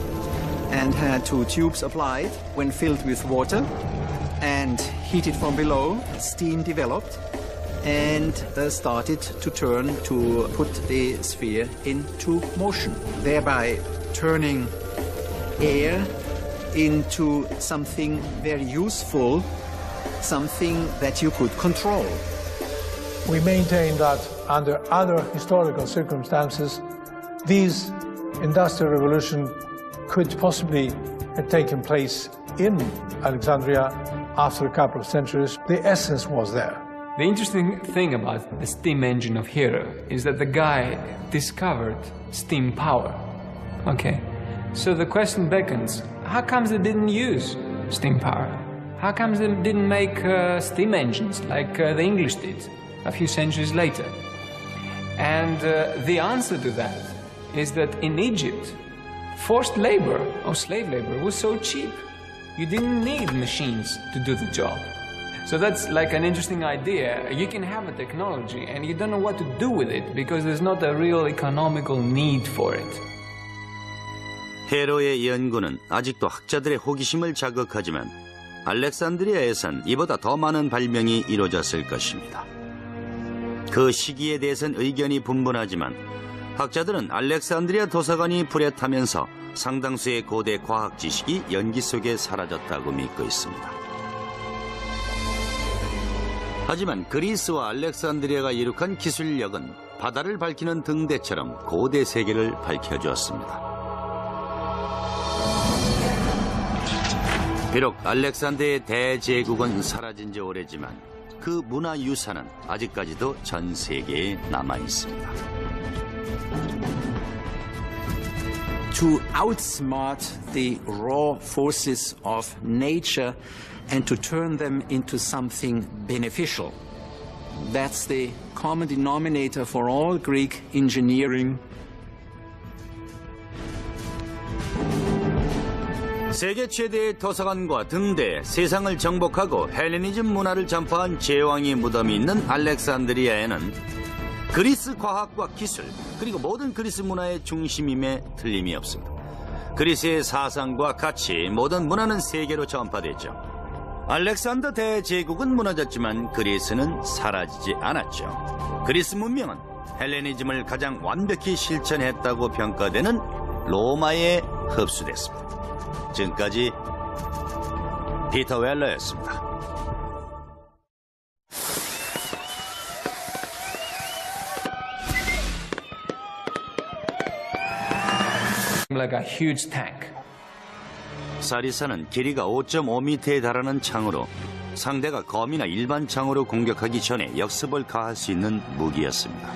and had two tubes applied. When filled with water and heated from below, steam developed and started to turn to put the sphere into motion, thereby turning air into something very useful, something that you could control. We maintain that under other historical circumstances, this industrial revolution could possibly have taken place in Alexandria after a couple of centuries. The essence was there. The interesting thing about the steam engine of Hero is that the guy discovered steam power. Okay, so the question beckons, how comes they didn't use steam power? How comes they didn't make steam engines like the English did a few centuries later? And the answer to that is that in Egypt, forced labor or slave labor was so cheap. You didn't need machines to do the job. So that's like an interesting idea. You can have a technology and you don't know what to do with it because there's not a real economical need for it. 헤로의 연구는 아직도 학자들의 호기심을 자극하지만 알렉산드리아에선 이보다 더 많은 발명이 이루어졌을 것입니다. 그 시기에 대해선 의견이 분분하지만 학자들은 알렉산드리아 도서관이 불에 타면서 상당수의 고대 과학 지식이 연기 속에 사라졌다고 믿고 있습니다. 하지만 그리스와 알렉산드리아가 이룩한 기술력은 바다를 밝히는 등대처럼 고대 세계를 밝혀주었습니다. 비록 알렉산더의 대제국은 사라진 지 오래지만 그 문화유산은 아직까지도 전 세계에 남아 있습니다. To outsmart the raw forces of nature and to turn them into something beneficial. That's the common denominator for all Greek engineering. 세계 최대의 도서관과 등대, 세상을 정복하고 헬레니즘 문화를 전파한 제왕의 무덤이 있는 알렉산드리아에는 그리스 과학과 기술, 그리고 모든 그리스 문화의 중심임에 틀림이 없습니다. 그리스의 사상과 가치, 모든 문화는 세계로 전파됐죠. 알렉산더 대제국은 무너졌지만 그리스는 사라지지 않았죠. 그리스 문명은 헬레니즘을 가장 완벽히 실천했다고 평가되는 로마에 흡수됐습니다. 지금까지 피터 웰러였습니다. Like a huge tank. 사리사는 길이가 5.5m에 달하는 창으로 상대가 검이나 일반 창으로 공격하기 전에 역습을 가할 수 있는 무기였습니다.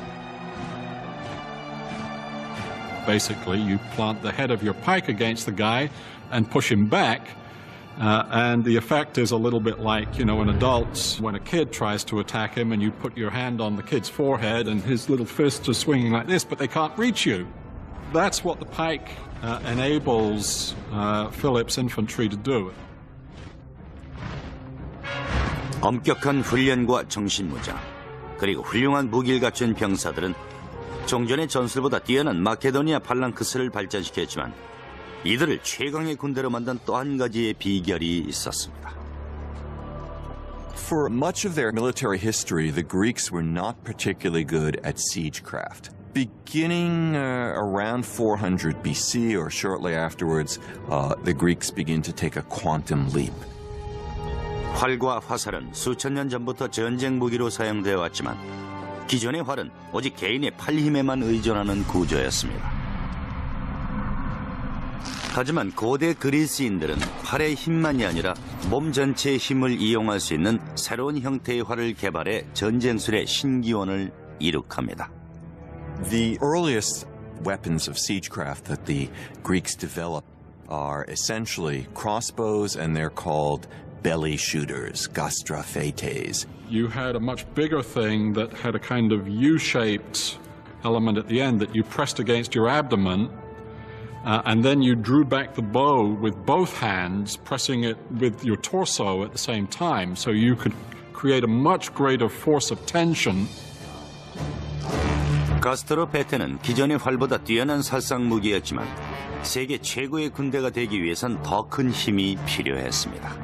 Basically, you plant the head of your pike against the guy and push him back. And the effect is a little bit like, in adults, when a kid tries to attack him and you put your hand on the kid's forehead and his little fists are swinging like this, but they can't reach you. That's what the pike enables Philip's infantry to do. 엄격한 훈련과 정신무장, 그리고 훌륭한 무기를 갖춘 병사들은 종전의 전술보다 뛰어난 마케도니아 팔랑크스를 발전시켰지만 이들을 최강의 군대로 만든 또 한 가지의 비결이 있었습니다. For much of their military history, the Greeks were not particularly good at siegecraft. Beginning around 400 BC or shortly afterwards, the Greeks begin to take a quantum leap. 활과 화살은 수천 년 전부터 전쟁 무기로 사용되어 왔지만 기존의 활은 오직 개인의 팔 힘에만 의존하는 구조였습니다. 하지만 고대 그리스인들은 팔의 힘만이 아니라 몸 전체의 힘을 이용할 수 있는 새로운 형태의 활을 개발해 전쟁술의 신기원을 이룩합니다. The earliest weapons of siegecraft that the Greeks developed are essentially crossbows, and they're called belly shooters, gastrophetes. You had a much bigger thing that had a kind of U-shaped element at the end that you pressed against your abdomen, and then you drew back the bow with both hands, pressing it with your torso at the same time, so you could create a much greater force of tension. 가스트로페테는 기존의 활보다 뛰어난 살상 무기였지만 세계 최고의 군대가 되기 위해선 더 큰 힘이 필요했습니다.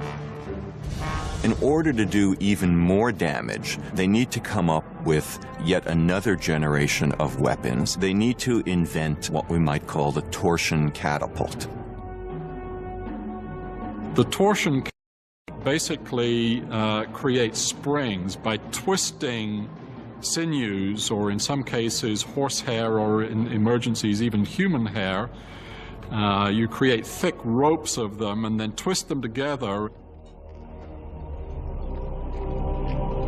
In order to do even more damage, they need to come up with yet another generation of weapons. They need to invent what we might call the torsion catapult. The torsion basically creates springs by twisting sinews, or in some cases horsehair, or in emergencies even human hair. You create thick ropes of them and then twist them together.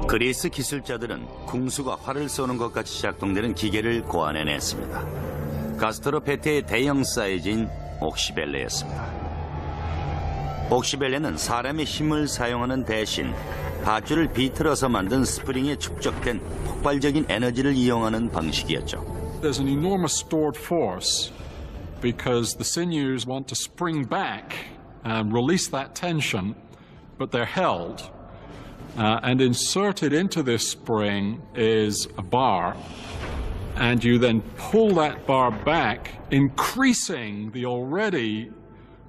그리스 기술자들은 궁수가 활을 쏘는 것 같이 작동되는 기계를 고안해냈습니다. 가스트로페테의 대형 사이즈인 옥시벨레였습니다. 옥시벨레는 사람의 힘을 사용하는 대신 밧줄을 비틀어서 만든 스프링에 축적된 폭발적인 에너지를 이용하는 방식이었죠. There's an enormous stored force because the sinews want to spring back and release that tension, but they're held. And inserted into this spring is a bar, and you then pull that bar back, increasing the already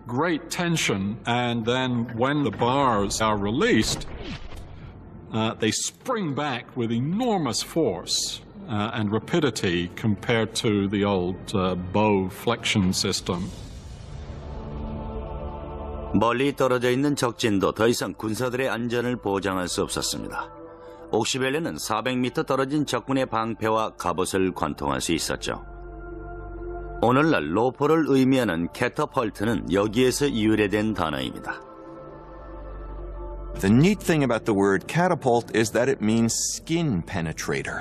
great tension, and then when the bars are released, they spring back with enormous force and rapidity compared to the old bow flexion system. 멀리 떨어져 있는 적진도 더 이상 군사들의 안전을 보장할 수 없었습니다. 옥시벨레는 400m 떨어진 적군의 방패와 갑옷을 관통할 수 있었죠. 오늘날 로포를 의미하는 캐터펄트는 여기에서 유래된 단어입니다. The neat thing about the word catapult is that it means skin penetrator.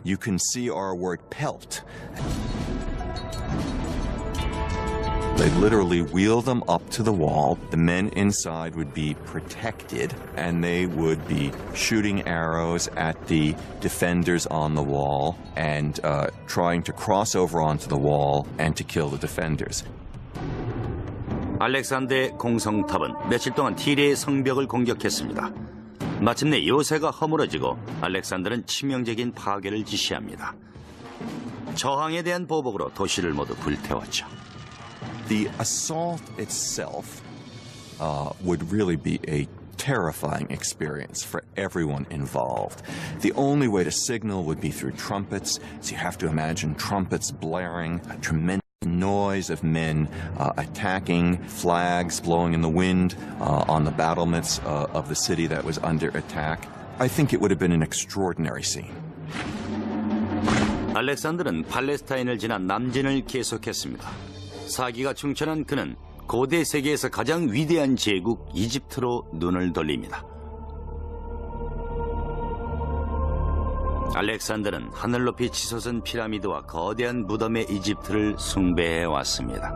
You can see our word pelt. They literally wheel them up to the wall. The men inside would be protected, and they would be shooting arrows at the defenders on the wall and trying to cross over onto the wall and to kill the defenders. 알렉산더의 공성탑은 며칠 동안 티레의 성벽을 공격했습니다. 마침내 요새가 허물어지고 알렉산더는 치명적인 파괴를 지시합니다. 저항에 대한 보복으로 도시를 모두 불태웠죠. The assault itself would really be a terrifying experience for everyone involved. The only way to signal would be through trumpets, so you have to imagine trumpets blaring, a tremendous noise of men attacking, flags blowing in the wind on the battlements of the city that was under attack. I think it would have been an extraordinary scene. 알렉산더는 팔레스타인을 지나 남진을 계속했습니다. 사기가 충천한 그는 고대 세계에서 가장 위대한 제국 이집트로 눈을 돌립니다. 알렉산더는 하늘 높이 치솟은 피라미드와 거대한 무덤의 이집트를 숭배해 왔습니다.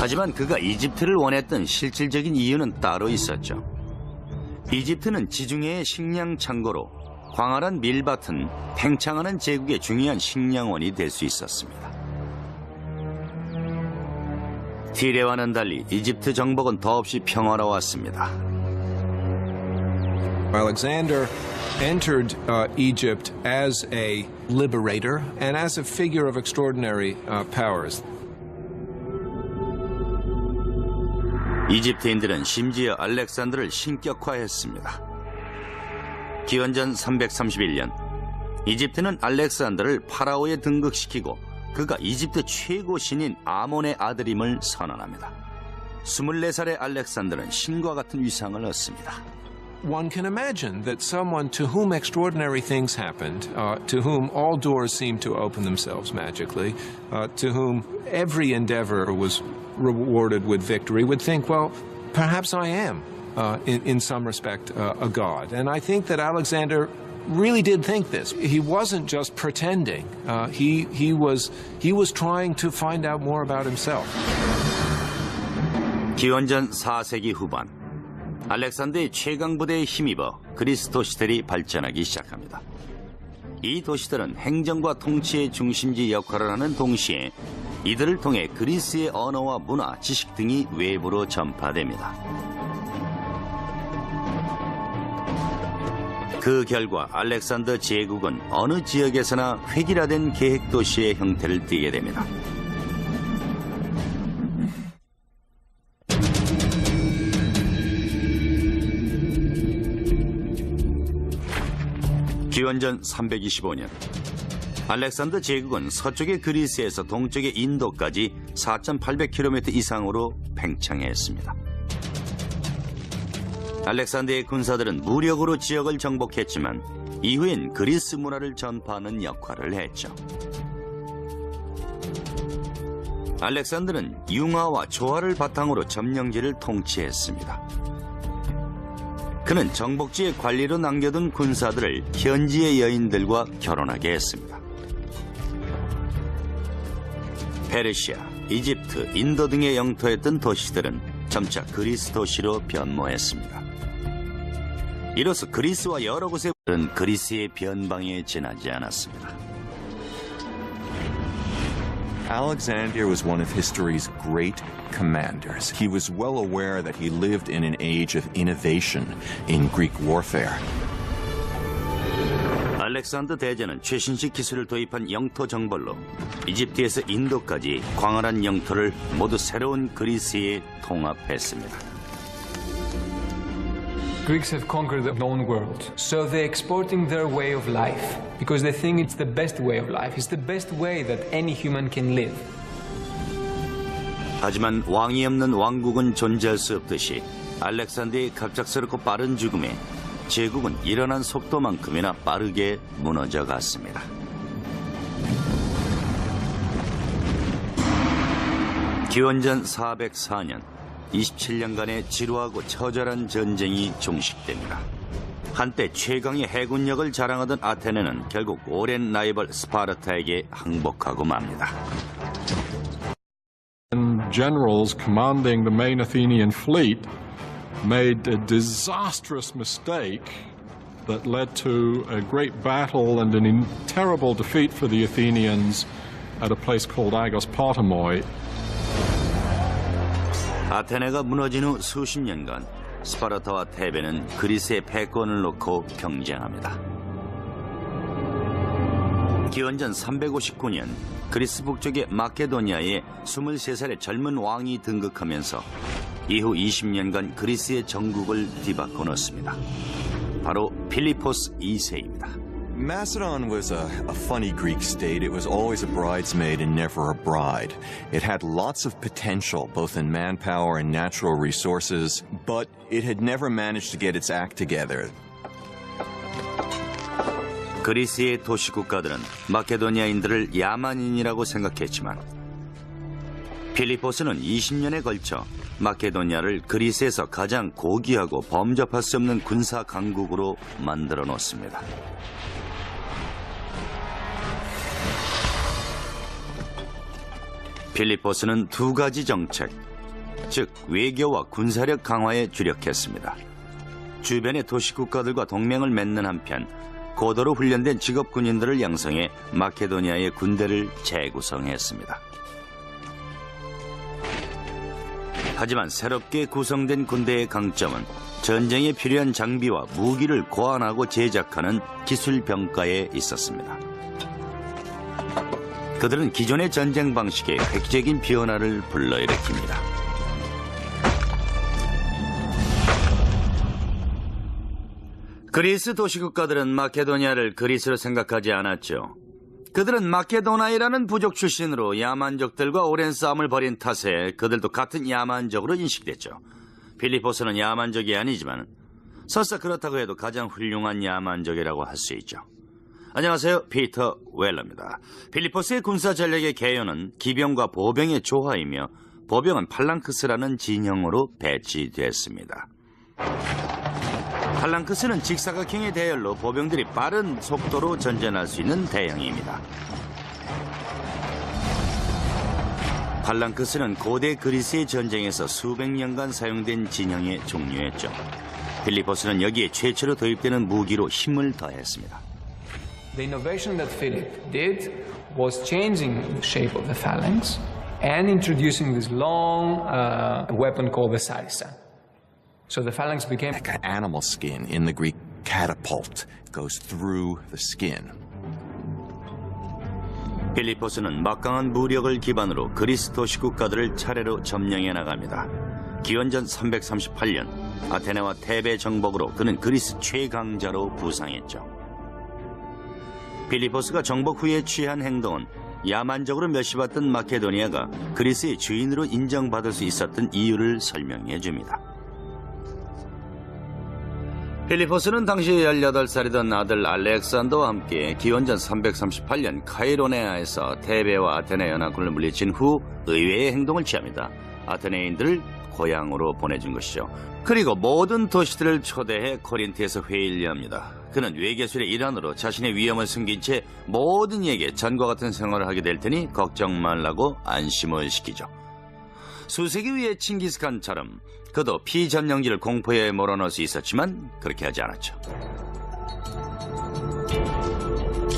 하지만 그가 이집트를 원했던 실질적인 이유는 따로 있었죠. 이집트는 지중해의 식량 창고로 광활한 밀밭은 팽창하는 제국의 중요한 식량원이 될 수 있었습니다. 티레와는 달리 이집트 정복은 더없이 평화로웠습니다. Alexander entered Egypt as a liberator and as a figure of extraordinary powers. 이집트인들은 심지어 알렉산더를 신격화했습니다. 기원전 331년 이집트는 알렉산더를 파라오에 등극시키고 그가 이집트 최고 신인 아몬의 아들임을 선언합니다. 24살의 알렉산더는 신과 같은 위상을 얻습니다. One can imagine that someone to whom extraordinary things happened, to whom all doors seemed to open themselves magically, to whom every endeavor was rewarded with victory, would think, well, perhaps I am, in some respect, a god. And I think that Alexander really did think this. He wasn't just pretending. He was trying to find out more about himself. 기원전 4세기 후반 알렉산더의 최강 부대에 힘입어 그리스 도시들이 발전하기 시작합니다. 이 도시들은 행정과 통치의 중심지 역할을 하는 동시에 이들을 통해 그리스의 언어와 문화, 지식 등이 외부로 전파됩니다. 그 결과 알렉산더 제국은 어느 지역에서나 획일화된 계획 도시의 형태를 띠게 됩니다. 기원전 325년 알렉산더 제국은 서쪽의 그리스에서 동쪽의 인도까지 4,800km 이상으로 팽창했습니다. 알렉산더의 군사들은 무력으로 지역을 정복했지만 이후엔 그리스 문화를 전파하는 역할을 했죠. 알렉산더는 융화와 조화를 바탕으로 점령지를 통치했습니다. 그는 정복지의 관리로 남겨둔 군사들을 현지의 여인들과 결혼하게 했습니다. 페르시아, 이집트, 인도 등의 영토였던 도시들은 점차 그리스 도시로 변모했습니다. 이로써 그리스와 여러 곳의 그리스의 변방에 지나지 않았습니다. Alexander was one of history's great commanders. He was well aware that he lived in an age of innovation in Greek warfare. 알렉산더 대제는 최신식 기술을 도입한 영토 정벌로 이집트에서 인도까지 광활한 영토를 모두 새로운 그리스에 통합했습니다. Greeks have conquered the known world, so they're exporting their way of life because they think it's the best way of life. It's the best way that any human can live. 하지만 왕이 없는 왕국은 존재할 수 없듯이 알렉산더의 갑작스럽고 빠른 죽음에 제국은 일어난 속도만큼이나 빠르게 무너져 갔습니다. 기원전 404년 27년간의 지루하고 처절한 전쟁이 종식됩니다. 한때 최강의 해군력을 자랑하던 아테네는 결국 오랜 라이벌 스파르타에게 항복하고 맙니다. Generals commanding the main Athenian fleet made a disastrous mistake that led to a great battle and a terrible defeat for the Athenians at a place called Aigos Potamoi. 아테네가 무너진 후 수십 년간 스파르타와 테베는 그리스의 패권을 놓고 경쟁합니다. 기원전 359년 그리스 북쪽의 마케도니아에 23살의 젊은 왕이 등극하면서 이후 20년간 그리스의 정국을 뒤바꿔 놓습니다. 바로 필리포스 2세입니다. Macedon was a funny Greek state. It was always a bridesmaid and never a bride. It had lots of potential, both in manpower and natural resources, but it had never managed to get its act together. 그리스의 도시 국가들은 마케도니아인들을 야만인이라고 생각했지만 필리포스는 20년에 걸쳐 마케도니아를 그리스에서 가장 고귀하고 범접할 수 없는 군사 강국으로 만들어 놓습니다. 필리포스는 두 가지 정책, 즉 외교와 군사력 강화에 주력했습니다. 주변의 도시 국가들과 동맹을 맺는 한편 고도로 훈련된 직업 군인들을 양성해 마케도니아의 군대를 재구성했습니다. 하지만 새롭게 구성된 군대의 강점은 전쟁에 필요한 장비와 무기를 고안하고 제작하는 기술 병가에 있었습니다. 그들은 기존의 전쟁 방식에 획기적인 변화를 불러일으킵니다. 그리스 도시국가들은 마케도니아를 그리스로 생각하지 않았죠. 그들은 마케도나이라는 부족 출신으로 야만족들과 오랜 싸움을 벌인 탓에 그들도 같은 야만족으로 인식됐죠. 필리포스는 야만족이 아니지만 설사 그렇다고 해도 가장 훌륭한 야만족이라고 할 수 있죠. 안녕하세요, 피터 웰러입니다. 필리포스의 군사 전략의 개요는 기병과 보병의 조화이며 보병은 팔랑크스라는 진영으로 배치됐습니다. 팔랑크스는 직사각형의 대열로 보병들이 빠른 속도로 전전할 수 있는 대형입니다. 팔랑크스는 고대 그리스의 전쟁에서 수백 년간 사용된 진영의 종류였죠. 필리포스는 여기에 최초로 도입되는 무기로 힘을 더했습니다. The innovation that Philip did was changing the shape of the phalanx and introducing this long weapon called the sarissa. So the phalanx became Like an animal skin in the Greek catapult goes through the skin. 필리포스는 막강한 무력을 기반으로 그리스 도시 국가들을 차례로 점령해 나갑니다. 기원전 338년 아테네와 테베 정복으로 그는 그리스 최강자로 부상했죠. 필리포스가 정복 후에 취한 행동은 야만적으로 멸시받던 마케도니아가 그리스의 주인으로 인정받을 수 있었던 이유를 설명해 줍니다. 필리포스는 당시 18살이던 아들 알렉산더와 함께 기원전 338년 카이로네아에서 테베와 아테네 연합군을 물리친 후 의외의 행동을 취합니다. 아테네인들을 고향으로 보내준 것이죠. 그리고 모든 도시들을 초대해 코린트에서 회의를 합니다. 그는 외교술의 일환으로 자신의 위험을 숨긴 채 모든 이에게 전과 같은 생활을 하게 될 테니 걱정 말라고 안심을 시키죠. 수세기 위의 칭기스칸처럼 그도 피점령지를 공포에 몰아넣을 수 있었지만 그렇게 하지 않았죠.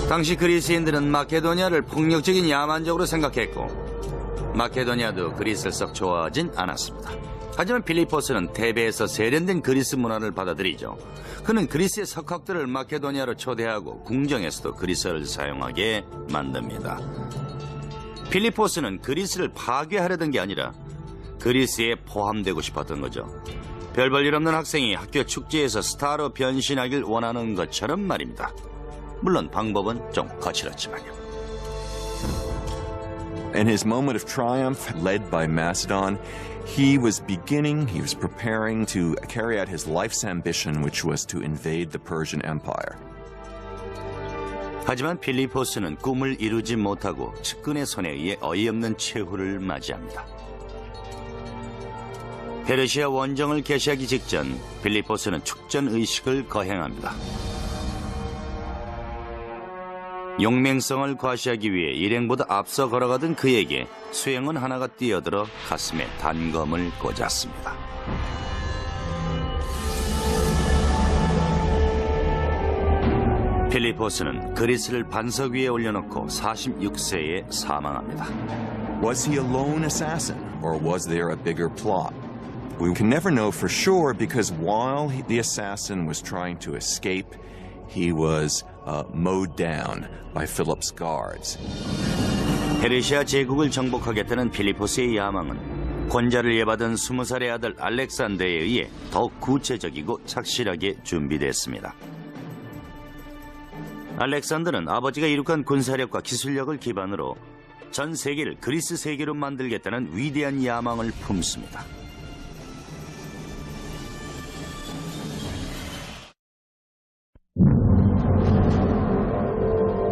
당시 그리스인들은 마케도니아를 폭력적인 야만적으로 생각했고 마케도니아도 그리스를 썩 좋아하진 않았습니다. 하지만 필리포스는 테베에서 세련된 그리스 문화를 받아들이죠. 그는 그리스의 석학들을 마케도니아로 초대하고 궁정에서도 그리스어를 사용하게 만듭니다. 필리포스는 그리스를 파괴하려던 게 아니라 그리스에 포함되고 싶었던 거죠. 별 볼 일 없는 학생이 학교 축제에서 스타로 변신하길 원하는 것처럼 말입니다. 물론 방법은 좀 거칠었지만요. In his moment of triumph, led by Macedon, he was preparing to carry out his life's ambition, which was to invade the Persian Empire. 하지만 필리포스는 꿈을 이루지 못하고 측근의 손에 의해 어이없는 최후를 맞이합니다. 페르시아 원정을 개시하기 직전 필리포스는 축전 의식을 거행합니다. 용맹성을 과시하기 위해 일행보다 앞서 걸어가던 그에게 수행원 하나가 뛰어들어 가슴에 단검을 꽂았습니다. 필리포스는 그리스를 반석 위에 올려놓고 46세에 사망합니다. Was he a lone assassin, or was there a bigger plot? We can never know for sure because while the assassin was trying to escape, he was mowed down by Philip's guards. 페르시아 제국을 정복하겠다는 필리포스의 야망은 권자를 예받은 20살의 아들 알렉산더에 의해 더욱 구체적이고 착실하게 준비됐습니다. 알렉산더는 아버지가 이룩한 군사력과 기술력을 기반으로 전 세계를 그리스 세계로 만들겠다는 위대한 야망을 품습니다.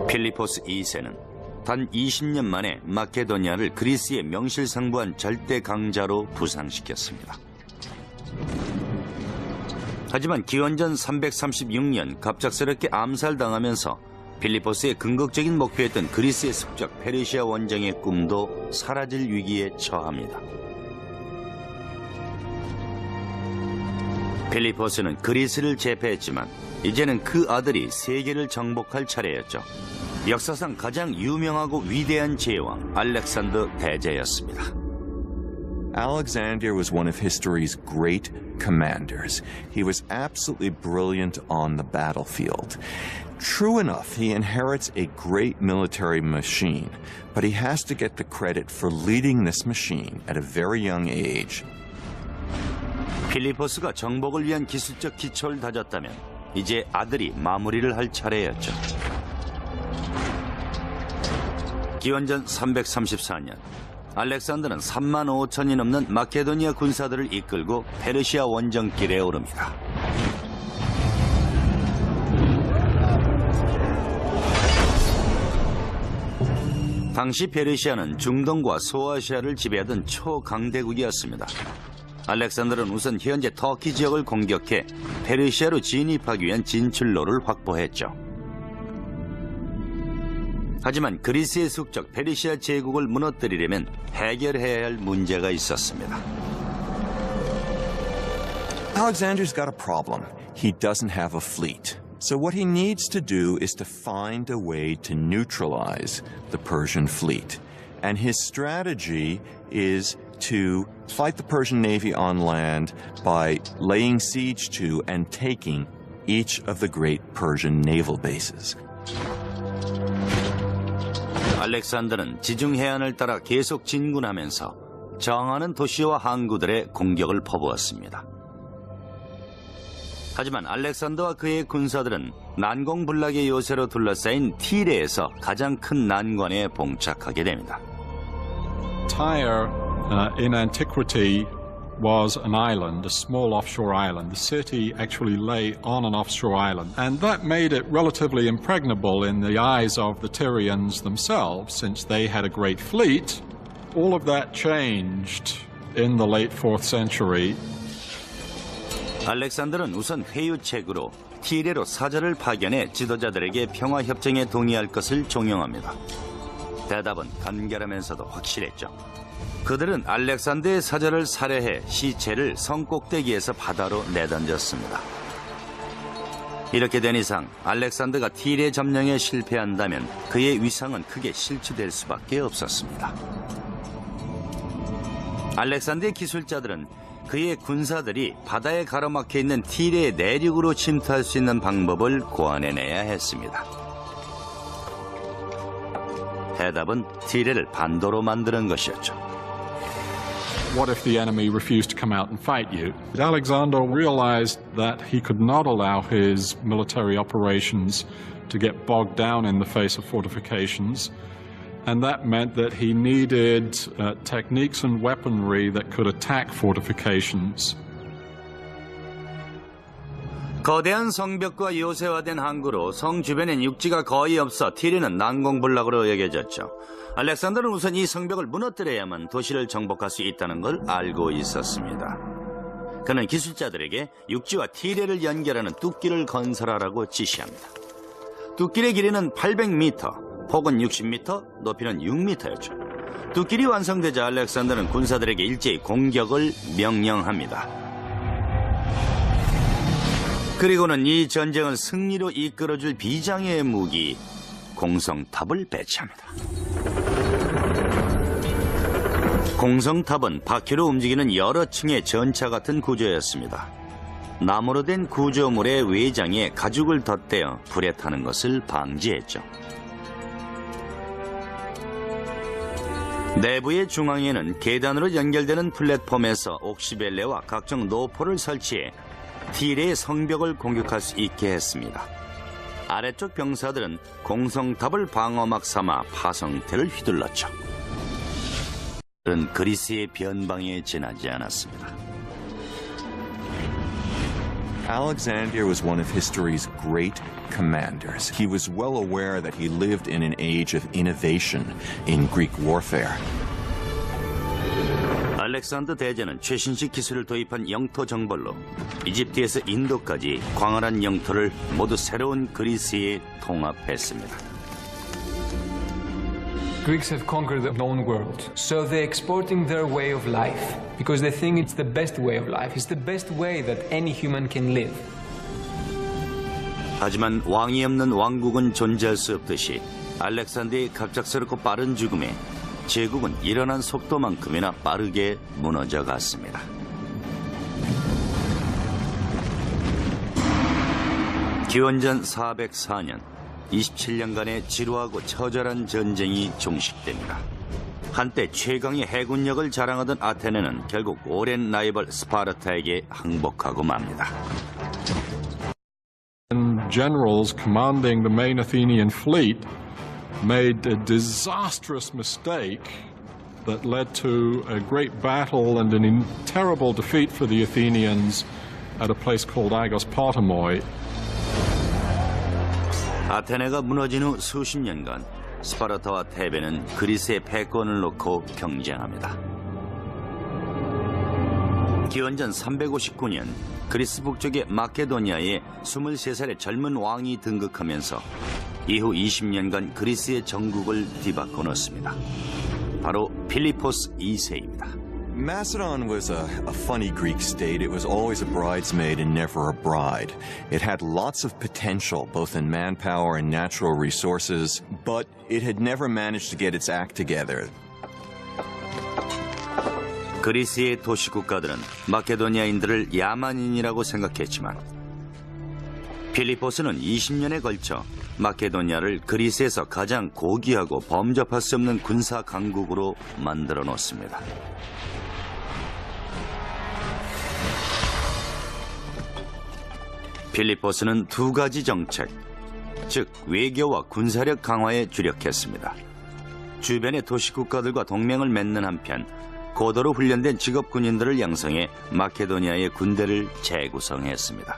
필리포스 2세는 단 20년 만에 마케도니아를 그리스의 명실상부한 절대 강자로 부상시켰습니다. 하지만 기원전 336년 갑작스럽게 암살당하면서 필리포스의 궁극적인 목표였던 그리스의 숙적 페르시아 원정의 꿈도 사라질 위기에 처합니다. 필리포스는 그리스를 제패했지만 이제는 그 아들이 세계를 정복할 차례였죠. 역사상 가장 유명하고 위대한 제왕 알렉산더 대제였습니다. Alexander was one of history's great commanders. He was absolutely brilliant on the battlefield. True enough, he inherits a great military machine, but he has to get the credit for leading this machine at a very young age. 필리포스가 정복을 위한 기술적 기초를 다졌다면 이제 아들이 마무리를 할 차례였죠. 기원전 334년 알렉산더는 3만 5천이 넘는 마케도니아 군사들을 이끌고 페르시아 원정길에 오릅니다. 당시 페르시아는 중동과 소아시아를 지배하던 초강대국이었습니다. 알렉산더는 우선 현재 터키 지역을 공격해 페르시아로 진입하기 위한 진출로를 확보했죠. 하지만 그리스의 숙적 페르시아 제국을 무너뜨리려면 해결해야 할 문제가 있었습니다. Alexander's got a problem. He doesn't have a fleet. So what he needs to do is to find a way to neutralize the Persian fleet. And his strategy is to fight the Persian navy on land by laying siege to and taking each of the great Persian naval bases. 알렉산더는 지중 해안을 따라 계속 진군하면서 저항하는 도시와 항구들의 공격을 퍼부었습니다. 하지만 알렉산더와 그의 군사들은 난공불락의 요새로 둘러싸인 티레에서 가장 큰 난관에 봉착하게 됩니다. Tyre in antiquity was an island, a small offshore island. The city actually lay on an offshore island, and that made it relatively impregnable in the eyes of the Tyrians themselves, since they had a great fleet. All of that changed in the late 4th century. 알렉산더는 우선 회유책으로 티레로 사절을 파견해 지도자들에게 평화협정에 동의할 것을 종용합니다. 대답은 간결하면서도 확실했죠. 그들은 알렉산더의 사절을 살해해 시체를 성 꼭대기에서 바다로 내던졌습니다. 이렇게 된 이상 알렉산더가 티레 점령에 실패한다면 그의 위상은 크게 실추될 수밖에 없었습니다. 알렉산더의 기술자들은 그의 군사들이 바다에 가로막혀 있는 티레의 내륙으로 침투할 수 있는 방법을 고안해내야 했습니다. 대답은 티레를 반도로 만드는 것이었죠. What if the enemy refused to come out and fight you? Alexander realized that he could not allow his military operations to get bogged down in the face of fortifications. and that meant that he needed techniques and weaponry that could attack fortifications. 거대한 성벽과 요새화된 항구로 성 주변엔 육지가 거의 없어 티리는 난공불락으로 여겨졌죠. 알렉산더는 우선 이 성벽을 무너뜨려야만 도시를 정복할 수 있다는 걸 알고 있었습니다. 그는 기술자들에게 육지와 티레를 연결하는 뚝길을 건설하라고 지시합니다. 뚝길의 길이는 800m, 폭은 60m, 높이는 6m였죠. 뚝길이 완성되자 알렉산더는 군사들에게 일제히 공격을 명령합니다. 그리고는 이 전쟁을 승리로 이끌어줄 비장의 무기, 공성탑을 배치합니다. 공성탑은 바퀴로 움직이는 여러 층의 전차 같은 구조였습니다. 나무로 된 구조물의 외장에 가죽을 덧대어 불에 타는 것을 방지했죠. 내부의 중앙에는 계단으로 연결되는 플랫폼에서 옥시벨레와 각종 노포를 설치해 티레의 성벽을 공격할 수 있게 했습니다. 아래쪽 병사들은 공성탑을 방어막 삼아 파성태를 휘둘렀죠. 그는 그리스의 변방에 지나지 않았습니다. Alexander was one of history's great commanders. He was well aware that he lived in an age of innovation in Greek warfare. 알렉산더 대제는 최신식 기술을 도입한 영토 정벌로 이집트에서 인도까지 광활한 영토를 모두 새로운 그리스에 통합했습니다. Greeks have conquered the known world, so they're exporting their way of life because they think it's the best way of life. It's the best way that any human can live. 하지만 왕이 없는 왕국은 존재할 수 없듯이 알렉산더의 갑작스럽고 빠른 죽음에 제국은 일어난 속도만큼이나 빠르게 무너져 갔습니다. 기원전 404년 27년간의 지루하고 처절한 전쟁이 종식됩니다. 한때 최강의 해군력을 자랑하던 아테네는 결국 오랜 라이벌 스파르타에게 항복하고 맙니다. Generals commanding the main Athenian fleet made a disastrous mistake that led to a great battle and a terrible defeat for the Athenians at a place called Aigos Potamoi. 아테네가 무너진 후 수십 년간 스파르타와 테베는 그리스의 패권을 놓고 경쟁합니다. 기원전 359년 그리스 북쪽의 마케도니아에 23살의 젊은 왕이 등극하면서 이후 20년간 그리스의 정국을 뒤바꿔 놓습니다. 바로 필리포스 2세입니다. Macedon was a funny Greek state. It was always a bridesmaid and never a bride. It had lots of potential, both in manpower and natural resources, but it had never managed to get its act together. 그리스의 도시 국가들은 마케도니아인들을 야만인이라고 생각했지만 필리포스는 20년에 걸쳐 마케도니아를 그리스에서 가장 고귀하고 범접할 수 없는 군사 강국으로 만들어 놓습니다. 필리포스는 두 가지 정책, 즉 외교와 군사력 강화에 주력했습니다. 주변의 도시 국가들과 동맹을 맺는 한편 고도로 훈련된 직업 군인들을 양성해 마케도니아의 군대를 재구성했습니다.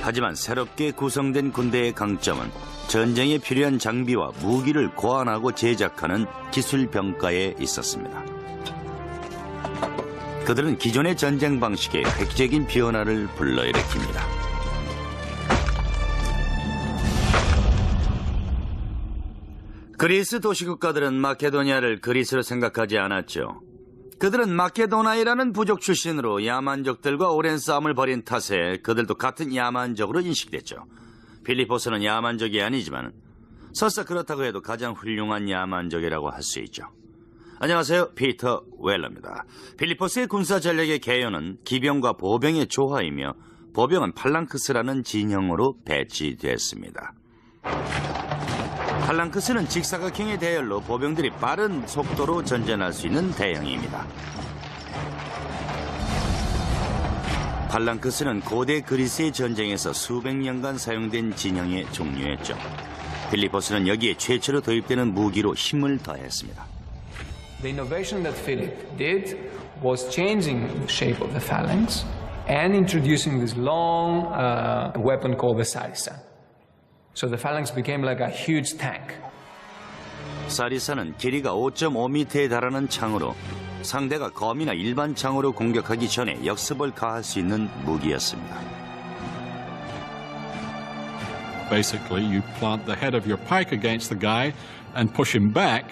하지만 새롭게 구성된 군대의 강점은 전쟁에 필요한 장비와 무기를 고안하고 제작하는 기술 병가에 있었습니다. 그들은 기존의 전쟁 방식에 획기적인 변화를 불러일으킵니다. 그리스 도시국가들은 마케도니아를 그리스로 생각하지 않았죠. 그들은 마케도나이라는 부족 출신으로 야만족들과 오랜 싸움을 벌인 탓에 그들도 같은 야만족으로 인식됐죠. 필리포스는 야만족이 아니지만 설사 그렇다고 해도 가장 훌륭한 야만족이라고 할 수 있죠. 안녕하세요, 피터 웰러입니다. 필리포스의 군사 전략의 개요는 기병과 보병의 조화이며 보병은 팔랑크스라는 진영으로 배치됐습니다. 팔랑크스는 직사각형의 대열로 보병들이 빠른 속도로 전전할 수 있는 대형입니다. 팔랑크스는 고대 그리스의 전쟁에서 수백 년간 사용된 진영의 종류였죠. 필리포스는 여기에 최초로 도입되는 무기로 힘을 더했습니다. The innovation that Philip did was changing the shape of the phalanx and introducing this long weapon called the sarissa. So the phalanx became like a huge tank. 사리사는 길이가 5.5m에 달하는 창으로 상대가 검이나 일반 창으로 공격하기 전에 역습을 가할 수 있는 무기였습니다. Basically, you plant the head of your pike against the guy and push him back.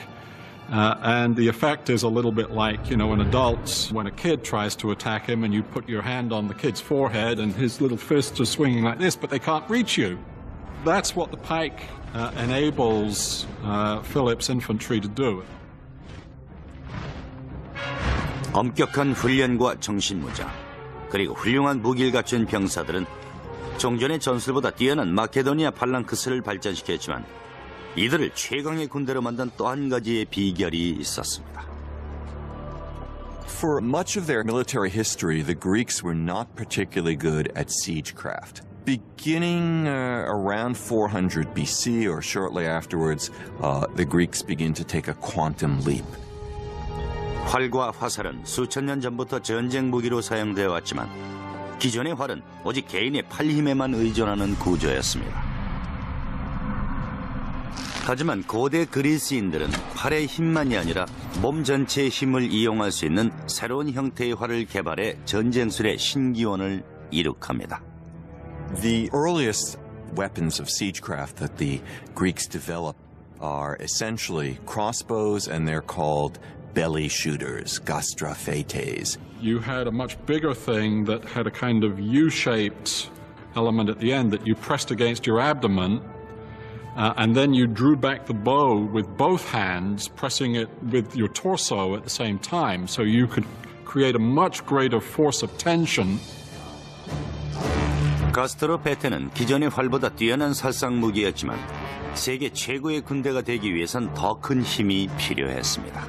And the effect is a little bit like, in adults, when a kid tries to attack him and you put your hand on the kid's forehead and his little fists are swinging like this, but they can't reach you. That's what the pike enables Philip's infantry to do. 엄격한 훈련과 정신무장, 그리고 훌륭한 무기를 갖춘 병사들은 종전의 전술보다 뛰어난 마케도니아 팔랑크스를 발전시켰지만 이들을 최강의 군대로 만든 또 한 가지의 비결이 있었습니다. For much of their military history, the Greeks were not particularly good at siegecraft. Beginning around 400 BC or shortly afterwards, the Greeks begin to take a quantum leap. 활과 화살은 수천 년 전부터 전쟁 무기로 사용되어 왔지만 기존의 활은 오직 개인의 팔 힘에만 의존하는 구조였습니다. 하지만 고대 그리스인들은 팔의 힘만이 아니라 몸 전체의 힘을 이용할 수 있는 새로운 형태의 활을 개발해 전쟁술의 신기원을 이룩합니다. The earliest weapons of siegecraft that the Greeks developed are essentially crossbows, and they're called belly shooters, gastrophetes. You had a much bigger thing that had a kind of U-shaped element at the end that you pressed against your abdomen, and then you drew back the bow with both hands, pressing it with your torso at the same time, so you could create a much greater force of tension. 가스트로페테는 기존의 활보다 뛰어난 살상 무기였지만 세계 최고의 군대가 되기 위해선 더 큰 힘이 필요했습니다.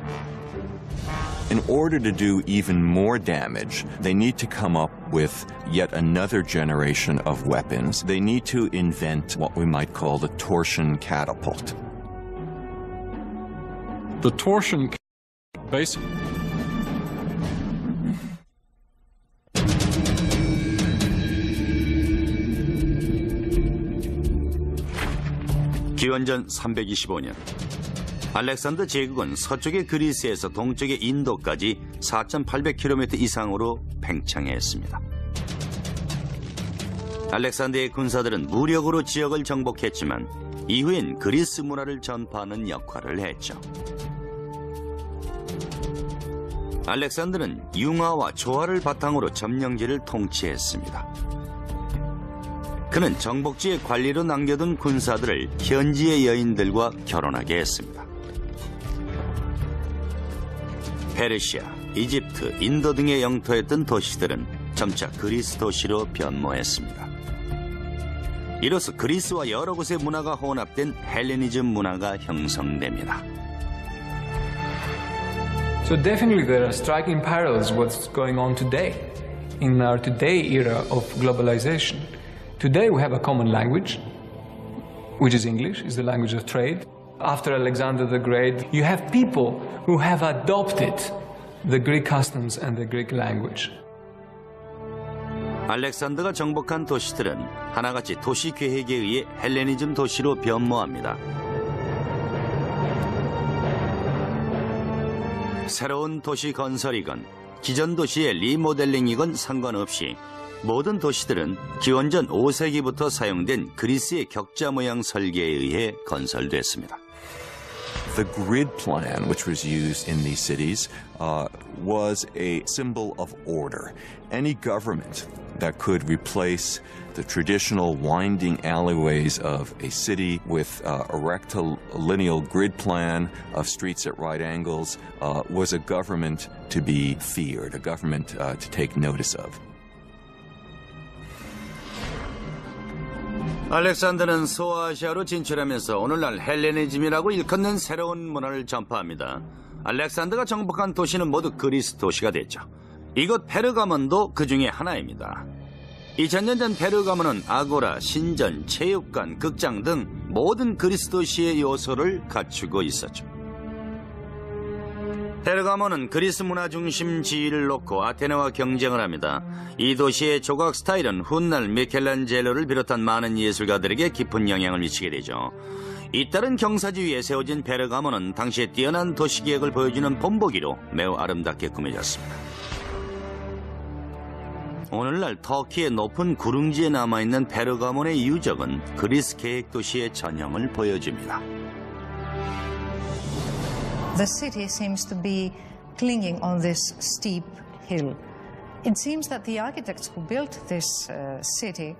In order to do even more damage, they need to come up with yet another generation of weapons. They need to invent what we might call the torsion catapult. The torsion basically 기원전 325년 알렉산더 제국은 서쪽의 그리스에서 동쪽의 인도까지 4,800km 이상으로 팽창했습니다. 알렉산더의 군사들은 무력으로 지역을 정복했지만 이후엔 그리스 문화를 전파하는 역할을 했죠. 알렉산더는 융화와 조화를 바탕으로 점령지를 통치했습니다. 그는 정복지의 관리로 남겨둔 군사들을 현지의 여인들과 결혼하게 했습니다. 페르시아, 이집트, 인도 등의 영토였던 도시들은 점차 그리스 도시로 변모했습니다. 이로써 그리스와 여러 곳의 문화가 혼합된 헬레니즘 문화가 형성됩니다. So definitely there are striking parallels with what's going on today, in our today era of globalization. Today we have a common language, which is English, is the language of trade. After Alexander the Great, you have people who have adopted the Greek customs and the Greek language. 알렉산더가 정복한 도시들은 하나같이 도시 계획에 의해 헬레니즘 도시로 변모합니다. 새로운 도시 건설이건 기존 도시의 리모델링이건 상관없이 모든 도시들은 기원전 5세기부터 사용된 그리스의 격자 모양 설계에 의해 건설됐습니다. The grid plan, which was used in these cities, was a symbol of order. Any government that could replace the traditional winding alleyways of a city with a rectilineal grid plan of streets at right angles was a government to be feared, a government to take notice of. 알렉산더는 소아시아로 진출하면서 오늘날 헬레니즘이라고 일컫는 새로운 문화를 전파합니다. 알렉산더가 정복한 도시는 모두 그리스 도시가 됐죠. 이곳 페르가몬도 그 중에 하나입니다. 2000년 전 페르가모는 아고라, 신전, 체육관, 극장 등 모든 그리스 도시의 요소를 갖추고 있었죠. 페르가모는 그리스 문화 중심 지위를 놓고 아테네와 경쟁을 합니다. 이 도시의 조각 스타일은 훗날 미켈란젤로를 비롯한 많은 예술가들에게 깊은 영향을 미치게 되죠. 잇따른 경사지 위에 세워진 페르가모는 당시의 뛰어난 도시계획을 보여주는 본보기로 매우 아름답게 꾸며졌습니다. 오늘날 터키의 높은 구릉지에 남아있는 페르가몬의 유적은 그리스 계획 도시의 전형을 보여줍니다. The city seems to be clinging on this steep hill. It seems that the architects who built this city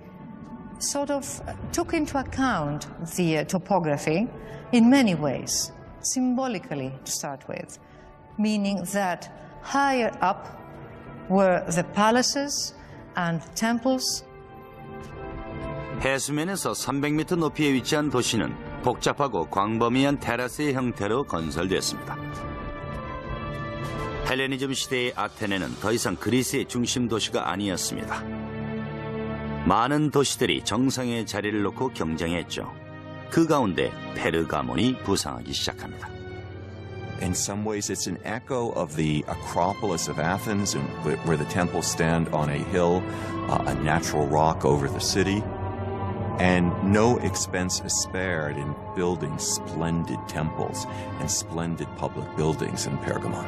sort of took into account the topography in many ways, symbolically to start with, meaning that higher up were the palaces and temples. 해수면에서 300m 높이에 위치한 도시는 복잡하고 광범위한 테라스의 형태로 건설됐습니다. 헬레니즘 시대의 아테네는 더 이상 그리스의 중심 도시가 아니었습니다. 많은 도시들이 정상의 자리를 놓고 경쟁했죠. 그 가운데 페르가몬이 부상하기 시작합니다. In some ways, it's an echo of the Acropolis of Athens, where the temples stand on a hill, a natural rock over the city. And no expense is spared in building splendid temples and splendid public buildings in Pergamon.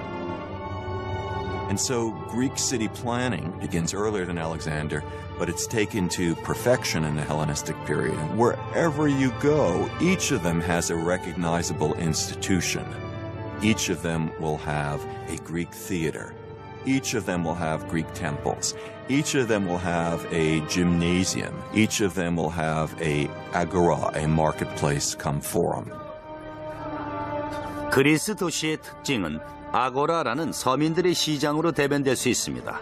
And so Greek city planning begins earlier than Alexander, but it's taken to perfection in the Hellenistic period. And wherever you go, each of them has a recognizable institution. Each of them will have a Greek theater. Each of them will have Greek temples. Each of them will have a gymnasium. Each of them will have a agora, a marketplace come forum. 그리스 도시의 특징은 아고라라는 서민들의 시장으로 대변될 수 있습니다.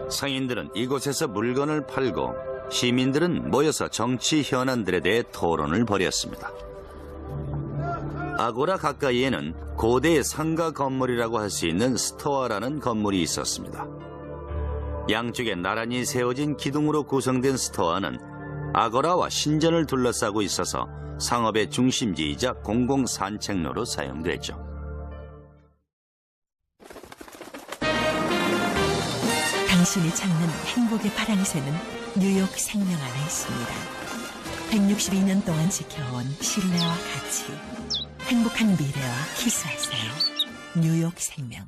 성인들은 이곳에서 물건을 팔고 시민들은 모여서 정치 현안들에 대해 토론을 벌였습니다. 아고라 가까이에는 고대의 상가 건물이라고 할 수 있는 스토아라는 건물이 있었습니다. 양쪽에 나란히 세워진 기둥으로 구성된 스토아는 아고라와 신전을 둘러싸고 있어서 상업의 중심지이자 공공 산책로로 사용됐죠. 당신이 찾는 행복의 파라니세는 뉴욕 생명 안에 있습니다. 162년 동안 지켜온 신뢰와 가치. 행복한 미래와 키스하세요. 뉴욕 생명.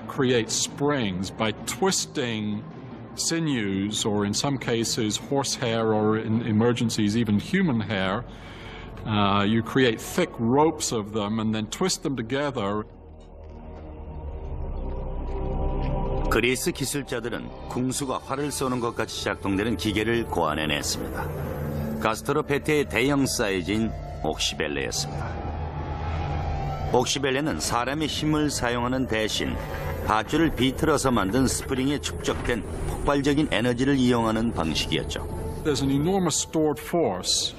Create springs by twisting sinews, or in some cases horsehair, or in emergencies even human hair. You create thick ropes of them and then twist them together. 그리스 기술자들은 궁수가 활을 쏘는 것 같이 작동되는 기계를 고안해냈습니다. 가스트로페트의 대형 사이즈인 옥시벨레였습니다. 옥시벨레는 사람의 힘을 사용하는 대신 밧줄을 비틀어서 만든 스프링에 축적된 폭발적인 에너지를 이용하는 방식이었죠. There's an enormous stored force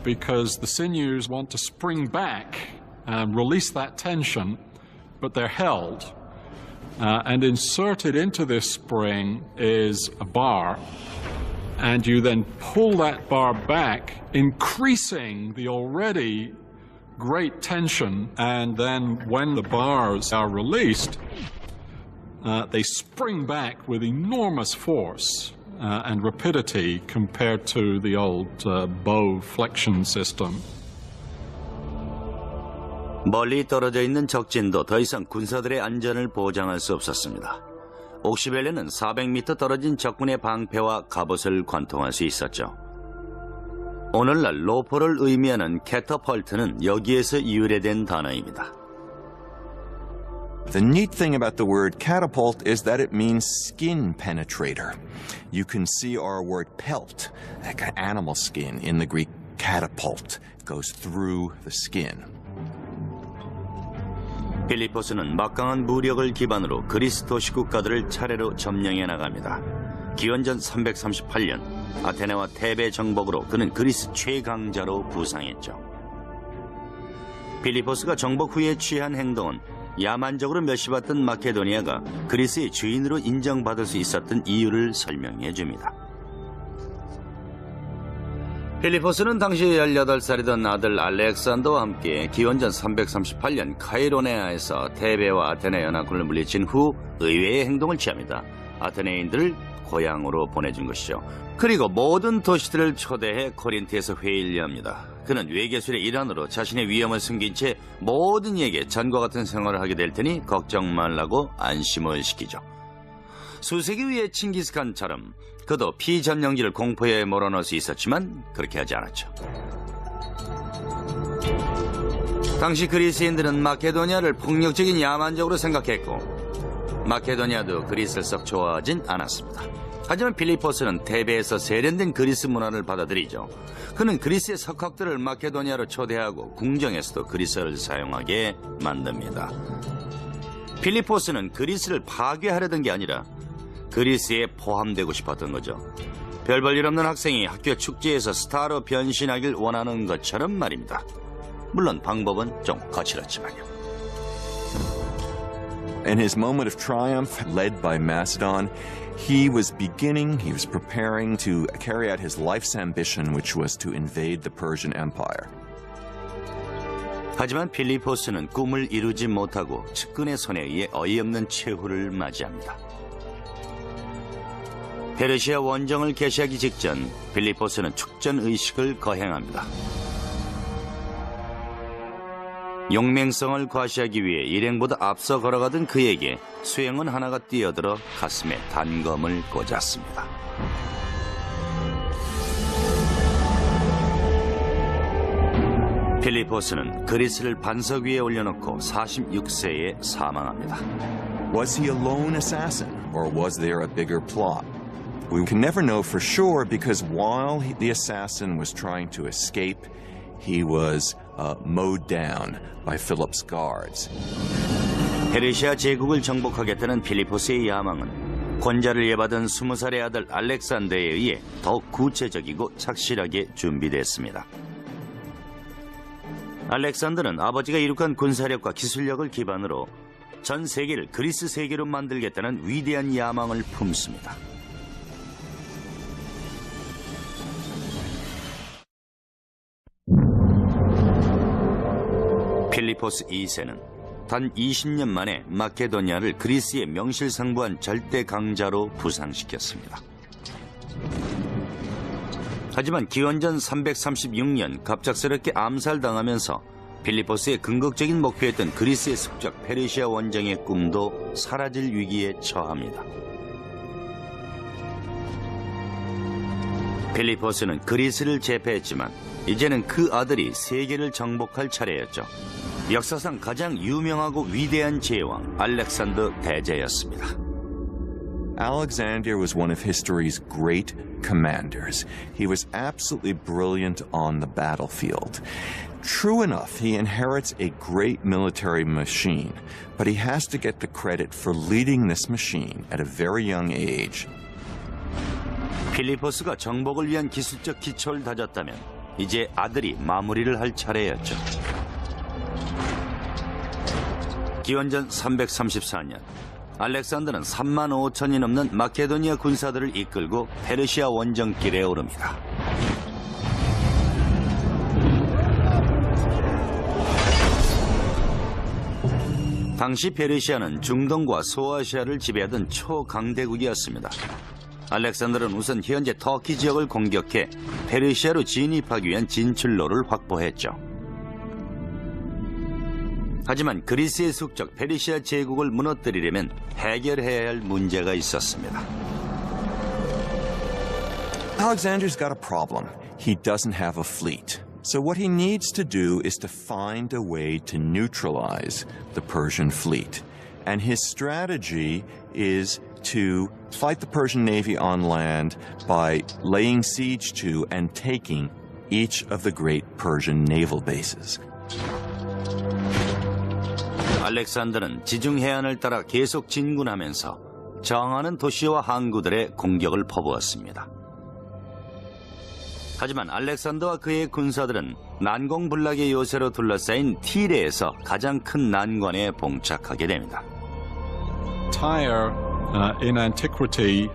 because the sinews want to spring back and release that tension, but they're held. And inserted into this spring is a bar, and you then pull that bar back, increasing the already great tension, and then when the bars are released, they spring back with enormous force and rapidity compared to the old bow flexion system. 멀리 떨어져 있는 적진도 더 이상 군사들의 안전을 보장할 수 없었습니다. 옥시벨레는 400m 떨어진 적군의 방패와 갑옷을 관통할 수 있었죠. 오늘날 로포를 의미하는 캐터펄트는 여기에서 유래된 단어입니다. The neat thing about the word catapult is that it means skin penetrator. You can see our word pelt, like an animal skin, in the Greek catapult. It goes through the skin. 필리포스는 막강한 무력을 기반으로 그리스 도시 국가들을 차례로 점령해 나갑니다. 기원전 338년 아테네와 테베 정복으로 그는 그리스 최강자로 부상했죠. 필리포스가 정복 후에 취한 행동은 야만적으로 멸시받던 마케도니아가 그리스의 주인으로 인정받을 수 있었던 이유를 설명해 줍니다. 필리포스는 당시 18살이던 아들 알렉산더와 함께 기원전 338년 카이로네아에서 테베와 아테네 연합군을 물리친 후 의외의 행동을 취합니다. 아테네인들을 고향으로 보내준 것이죠. 그리고 모든 도시들을 초대해 코린트에서 회의를 합니다. 그는 외교술의 일환으로 자신의 위험을 숨긴 채 모든 이에게 전과 같은 생활을 하게 될 테니 걱정 말라고 안심을 시키죠. 수세기 위의 칭기스칸처럼 그도 피점령지를 공포에 몰아넣을 수 있었지만 그렇게 하지 않았죠. 당시 그리스인들은 마케도니아를 폭력적인 야만적으로 생각했고 마케도니아도 그리스를 썩 좋아하진 않았습니다. 하지만 필리포스는 테베에서 세련된 그리스 문화를 받아들이죠. 그는 그리스의 석학들을 마케도니아로 초대하고 궁정에서도 그리스어를 사용하게 만듭니다. 필리포스는 그리스를 파괴하려던 게 아니라 그리스에 포함되고 싶었던 거죠. 별 볼 일 없는 학생이 학교 축제에서 스타로 변신하길 원하는 것처럼 말입니다. 물론 방법은 좀 거칠었지만요. In his moment of triumph, led by Macedon, he was preparing to carry out his life's ambition, which was to invade the Persian Empire. 하지만 필리포스는 꿈을 이루지 못하고 측근의 손에 의해 어이없는 최후를 맞이합니다. 페르시아 원정을 개시하기 직전 필리포스는 축전 의식을 거행합니다. 용맹성을 과시하기 위해 일행보다 앞서 걸어가던 그에게 수행원 하나가 뛰어들어 가슴에 단검을 꽂았습니다. 필리포스는 그리스를 반석 위에 올려놓고 46세에 사망합니다. Was he a lone assassin, or was there a bigger plot? We can never know for sure because while the assassin was trying to escape, he was mowed down by Philip's guards. 페르시아 제국을 정복하겠다는 필리포스의 야망은 권자를 예받은 20살의 아들 알렉산더에 의해 더욱 구체적이고 착실하게 준비됐습니다. 알렉산더는 아버지가 이룩한 군사력과 기술력을 기반으로 전 세계를 그리스 세계로 만들겠다는 위대한 야망을 품습니다. 필리포스 2세는 단 20년 만에 마케도니아를 그리스의 명실상부한 절대 강자로 부상시켰습니다. 하지만 기원전 336년 갑작스럽게 암살당하면서 필리포스의 궁극적인 목표였던 그리스의 숙적 페르시아 원정의 꿈도 사라질 위기에 처합니다. 필리포스는 그리스를 제패했지만 이제는 그 아들이 세계를 정복할 차례였죠. 역사상 가장 유명하고 위대한 제왕 알렉산더 대제였습니다. Alexander was one of history's great commanders. He was absolutely brilliant on the battlefield. True enough, he inherits a great military machine, but he has to get the credit for leading this machine at a very young age. 필리포스가 정복을 위한 기술적 기초를 다졌다면 이제 아들이 마무리를 할 차례였죠. 기원전 334년 알렉산더는 3만 5천이 넘는 마케도니아 군사들을 이끌고 페르시아 원정길에 오릅니다. 당시 페르시아는 중동과 소아시아를 지배하던 초강대국이었습니다. 알렉산더는 우선 현재 터키 지역을 공격해 페르시아로 진입하기 위한 진출로를 확보했죠. 하지만 그리스의 숙적 페르시아 제국을 무너뜨리려면 해결해야 할 문제가 있었습니다. Alexander's got a problem. He doesn't have a fleet. So what he needs to do is to find a way to neutralize the Persian fleet. And his strategy is to fight the Persian navy on land by laying siege to and taking each of the great Persian naval bases. 알렉산더는 지중 해안을 따라 계속 진군하면서 저항하는 도시와 항구들의 공격을 퍼부었습니다. 하지만 알렉산더와 그의 군사들은 난공불락의 요새로 둘러싸인 티레에서 가장 큰 난관에 봉착하게 됩니다. Tyre in antiquity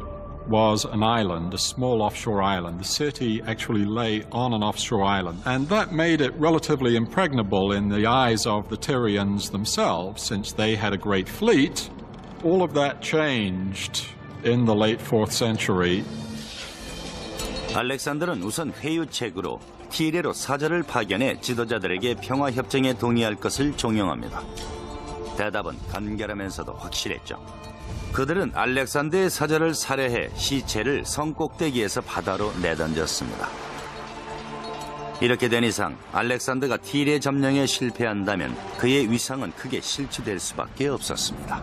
was an island, a small offshore island. The city actually lay on an offshore island, and that made it relatively impregnable in the eyes of the Tyrians themselves, since they had a great fleet. All of that changed in the late 4th century. 알렉산더는 우선 회유책으로 티레로 사절을 파견해 지도자들에게 평화협정에 동의할 것을 종용합니다. 대답은 간결하면서도 확실했죠. 그들은 알렉산더의 사절을 살해해 시체를 성 꼭대기에서 바다로 내던졌습니다. 이렇게 된 이상 알렉산더가 티레 점령에 실패한다면 그의 위상은 크게 실추될 수밖에 없었습니다.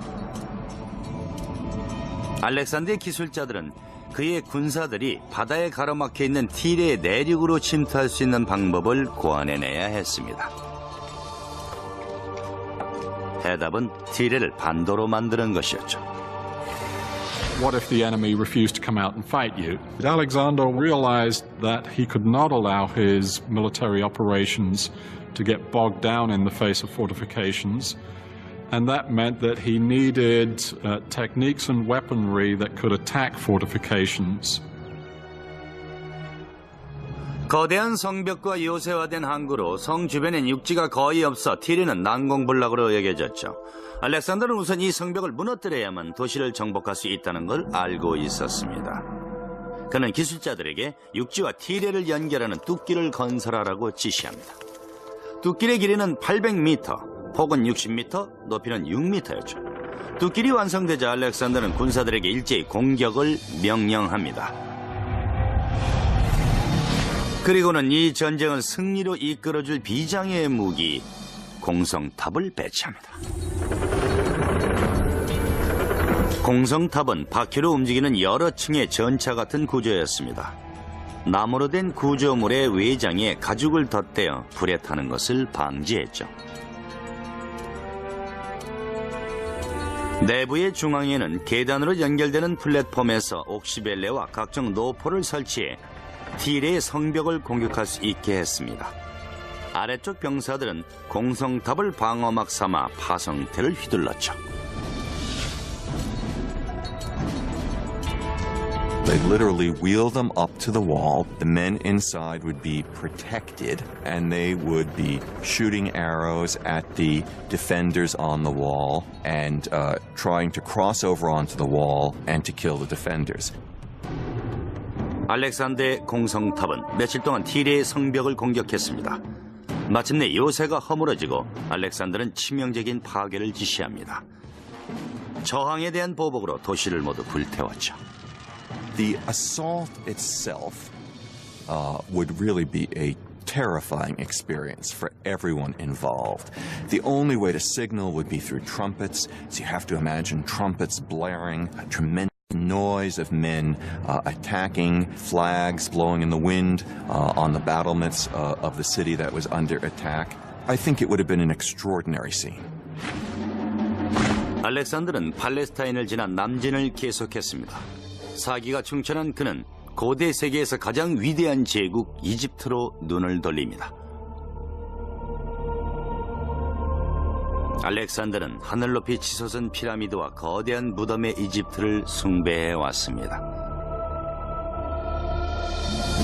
알렉산더의 기술자들은 그의 군사들이 바다에 가로막혀 있는 티레의 내륙으로 침투할 수 있는 방법을 고안해내야 했습니다. 해답은 티레를 반도로 만드는 것이었죠. What if the enemy refused to come out and fight you? Alexander realized that he could not allow his military operations to get bogged down in the face of fortifications. And that meant that he needed techniques and weaponry that could attack fortifications. 거대한 성벽과 요새화된 항구로 성 주변엔 육지가 거의 없어 티레는 난공불락으로 여겨졌죠. 알렉산더는 우선 이 성벽을 무너뜨려야만 도시를 정복할 수 있다는 걸 알고 있었습니다. 그는 기술자들에게 육지와 티레를 연결하는 뚝길을 건설하라고 지시합니다. 뚝길의 길이는 800m, 폭은 60m, 높이는 6m였죠. 뚝길이 완성되자 알렉산더는 군사들에게 일제히 공격을 명령합니다. 그리고는 이 전쟁을 승리로 이끌어줄 비장의 무기, 공성탑을 배치합니다. 공성탑은 바퀴로 움직이는 여러 층의 전차 같은 구조였습니다. 나무로 된 구조물의 외장에 가죽을 덧대어 불에 타는 것을 방지했죠. 내부의 중앙에는 계단으로 연결되는 플랫폼에서 옥시벨레와 각종 노포를 설치해 티레의 성벽을 공격할 수 있게 했습니다. 아래쪽 병사들은 공성탑을 방어막 삼아 파성태를 휘둘렀죠. They literally wheel them up to the wall. The men inside would be protected, and they would be shooting arrows at the defenders on the wall and trying to cross over onto the wall and to kill the defenders. 알렉산더의 공성탑은 며칠 동안 티레의 성벽을 공격했습니다. 마침내 요새가 허물어지고 알렉산더는 치명적인 파괴를 지시합니다. 저항에 대한 보복으로 도시를 모두 불태웠죠. The assault itself would really be a terrifying experience for everyone involved. The only way to signal would be through trumpets, so you have to imagine trumpets blaring, a tremendous noise of men attacking, flags blowing in the wind on the battlements of the city that was under attack. I think it would have been an extraordinary scene. 알렉산더는 팔레스타인을 지나 남진을 계속했습니다. 사기가 충천한 그는 고대 세계에서 가장 위대한 제국 이집트로 눈을 돌립니다. 알렉산더는 하늘 높이 치솟은 피라미드와 거대한 무덤의 이집트를 숭배해 왔습니다.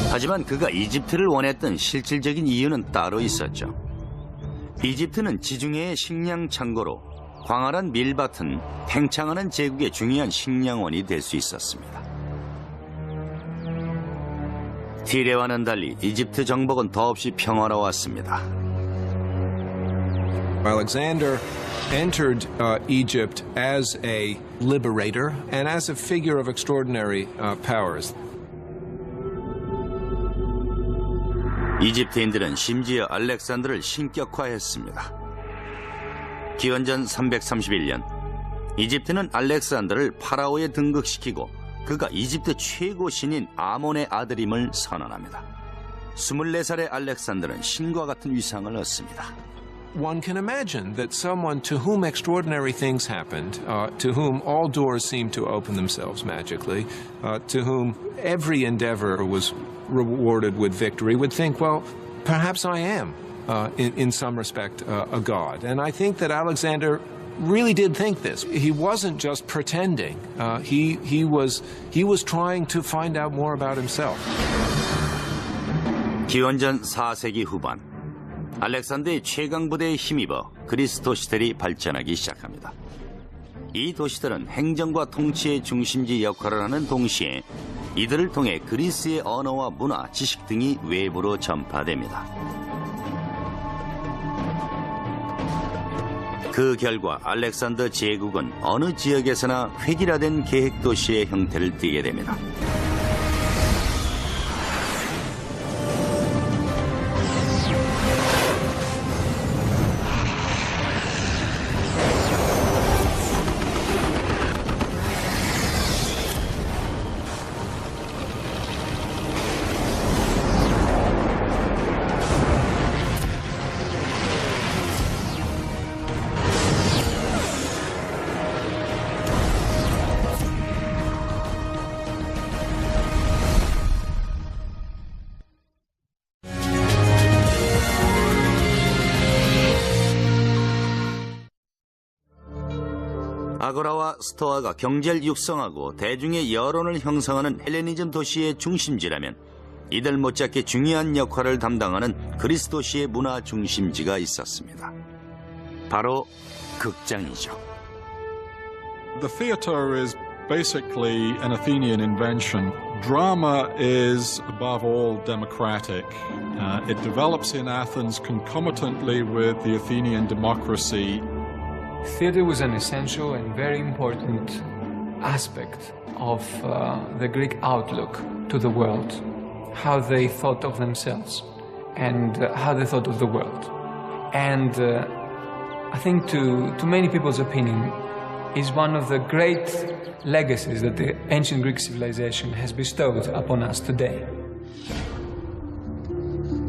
하지만 그가 이집트를 원했던 실질적인 이유는 따로 있었죠. 이집트는 지중해의 식량 창고로 광활한 밀밭은 팽창하는 제국의 중요한 식량원이 될 수 있었습니다. 티레와는 달리 이집트 정복은 더없이 평화로웠습니다. Alexander entered Egypt as a liberator and as a figure of extraordinary powers. 이집트인들은 심지어 알렉산더를 신격화했습니다. 기원전 331년 이집트는 알렉산더를 파라오에 등극시키고 그가 이집트 최고 신인 아몬의 아들임을 선언합니다. 24살의 알렉산더는 신과 같은 위상을 얻습니다. One can imagine that someone to whom extraordinary things happened, to whom all doors seemed to open themselves magically, to whom every endeavor was rewarded with victory, would think, well, perhaps I am, in some respect, a god. And I think that Alexander really did think this. He wasn't just pretending. He was trying to find out more about himself. 기원전 4세기 후반 알렉산더의 최강 부대에 힘입어 그리스 도시들이 발전하기 시작합니다. 이 도시들은 행정과 통치의 중심지 역할을 하는 동시에 이들을 통해 그리스의 언어와 문화, 지식 등이 외부로 전파됩니다. 그 결과 알렉산더 제국은 어느 지역에서나 획일화된 계획도시의 형태를 띠게 됩니다. 아고라와 스토아가 경제를 육성하고 대중의 여론을 형성하는 헬레니즘 도시의 중심지라면 이들 못지않게 중요한 역할을 담당하는 그리스 도시의 문화 중심지가 있었습니다. 바로 극장이죠. The theater is basically an Athenian invention. Drama is, above all, democratic. It develops in Athens concomitantly with the Athenian democracy. Theatre was an essential and very important aspect of the Greek outlook to the world, how they thought of themselves and how they thought of the world. And I think to many people's opinion is one of the great legacies that the ancient Greek civilization has bestowed upon us today.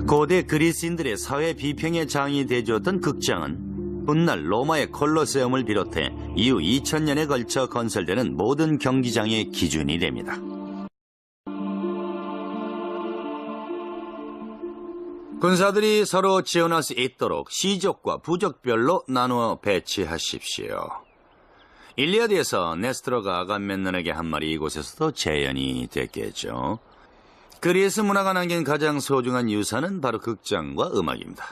고대 그리스인들의 사회 비평의 장이 되주었던 극장은 훗날 로마의 콜로세움을 비롯해 이후 2000년에 걸쳐 건설되는 모든 경기장의 기준이 됩니다. 군사들이 서로 지원할 수 있도록 시족과 부족별로 나누어 배치하십시오. 일리아드에서 네스토로가 아감멤논에게 한 말이 이곳에서도 재현이 됐겠죠. 그리스 문화가 남긴 가장 소중한 유산은 바로 극장과 음악입니다.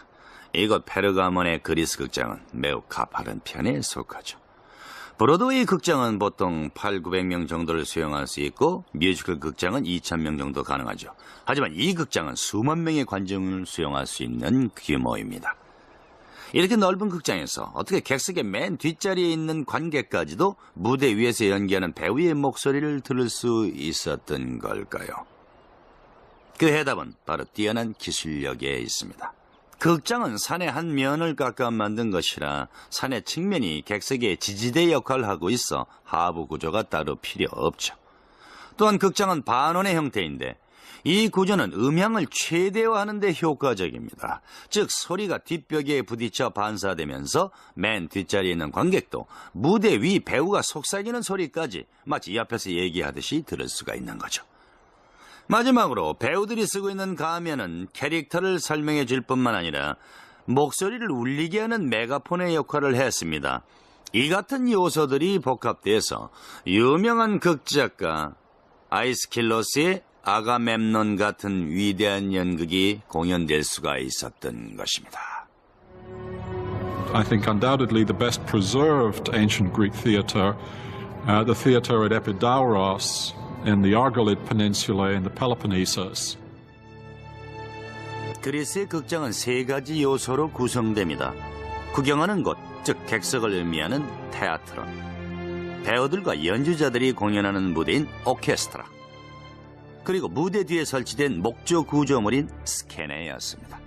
이곳 페르가몬의 그리스 극장은 매우 가파른 편에 속하죠. 브로드웨이 극장은 보통 800~900명 정도를 수용할 수 있고 뮤지컬 극장은 2000명 정도 가능하죠. 하지만 이 극장은 수만 명의 관중을 수용할 수 있는 규모입니다. 이렇게 넓은 극장에서 어떻게 객석의 맨 뒷자리에 있는 관객까지도 무대 위에서 연기하는 배우의 목소리를 들을 수 있었던 걸까요? 그 해답은 바로 뛰어난 기술력에 있습니다. 극장은 산의 한 면을 깎아 만든 것이라 산의 측면이 객석의 지지대 역할을 하고 있어 하부 구조가 따로 필요 없죠. 또한 극장은 반원의 형태인데 이 구조는 음향을 최대화하는 데 효과적입니다. 즉 소리가 뒷벽에 부딪혀 반사되면서 맨 뒷자리에 있는 관객도 무대 위 배우가 속삭이는 소리까지 마치 이 앞에서 얘기하듯이 들을 수가 있는 거죠. 마지막으로 배우들이 쓰고 있는 가면은 캐릭터를 설명해 줄 뿐만 아니라 목소리를 울리게 하는 메가폰의 역할을 했습니다. 이 같은 요소들이 복합돼서 유명한 극작가 아이스킬로스의 아가멤논 같은 위대한 연극이 공연될 수가 있었던 것입니다. I think undoubtedly the best preserved ancient Greek theater, the theater at Epidauros in the Argolid Peninsula in the Peloponnesus. 그리스의 극장은 세 가지 요소로 구성됩니다. 구경하는 곳, 즉 객석을 의미하는 테아트론, 배우들과 연주자들이 공연하는 무대인 오케스트라, 그리고 무대 뒤에 설치된 목조 구조물인 스케네였습니다.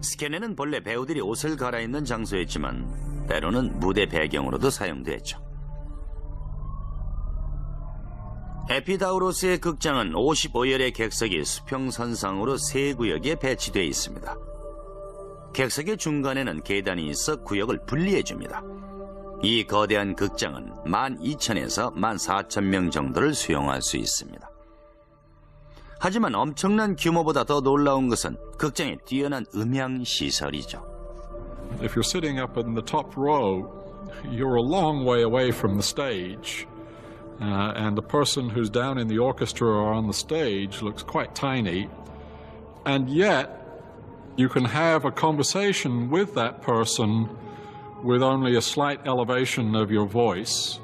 스케네는 본래 배우들이 옷을 갈아입는 장소였지만 때로는 무대 배경으로도 사용됐죠. 에피다우로스의 극장은 55열의 객석이 수평선상으로 세 구역에 배치되어 있습니다. 객석의 중간에는 계단이 있어 구역을 분리해줍니다. 이 거대한 극장은 12,000에서 14,000명 정도를 수용할 수 있습니다. 하지만 엄청난 규모보다 더 놀라운 것은 극장의 뛰어난 음향 시설이죠. If you're sitting up in the top row, you're a long way away from the stage. And the person who's down in the orchestra or on the stage looks quite tiny. And yet, you can have a conversation with that person with only a slight elevation of your voice.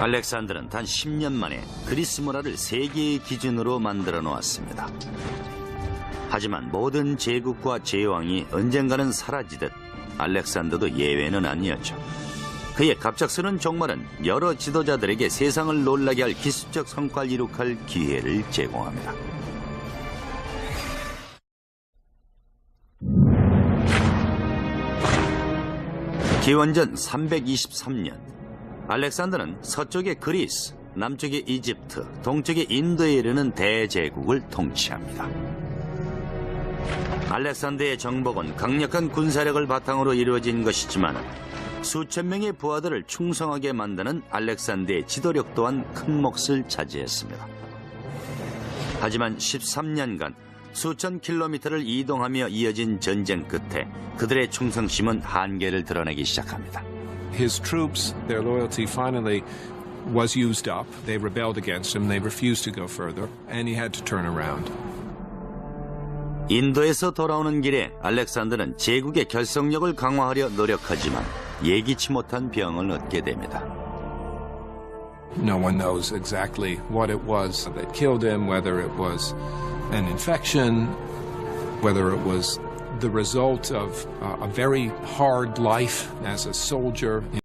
알렉산더는 단 10년 만에 그리스 문화를 세계의 기준으로 만들어 놓았습니다. 하지만 모든 제국과 제왕이 언젠가는 사라지듯 알렉산더도 예외는 아니었죠. 그의 갑작스러운 종말은 여러 지도자들에게 세상을 놀라게 할 기술적 성과를 이룩할 기회를 제공합니다. 기원전 323년 알렉산더는 서쪽의 그리스, 남쪽의 이집트, 동쪽의 인도에 이르는 대제국을 통치합니다. 알렉산더의 정복은 강력한 군사력을 바탕으로 이루어진 것이지만 수천 명의 부하들을 충성하게 만드는 알렉산더의 지도력 또한 큰 몫을 차지했습니다. 하지만 13년간 수천 킬로미터를 이동하며 이어진 전쟁 끝에 그들의 충성심은 한계를 드러내기 시작합니다. His troops, their loyalty finally was used up. They rebelled against him. They refused to go further, and he had to turn around. 인도에서 돌아오는 길에 알렉산더는 제국의 결속력을 강화하려 노력하지만 예기치 못한 병을 얻게 됩니다. No one knows exactly what it was that killed him, whether it was an infection, whether it was the result of a very hard life as a soldier.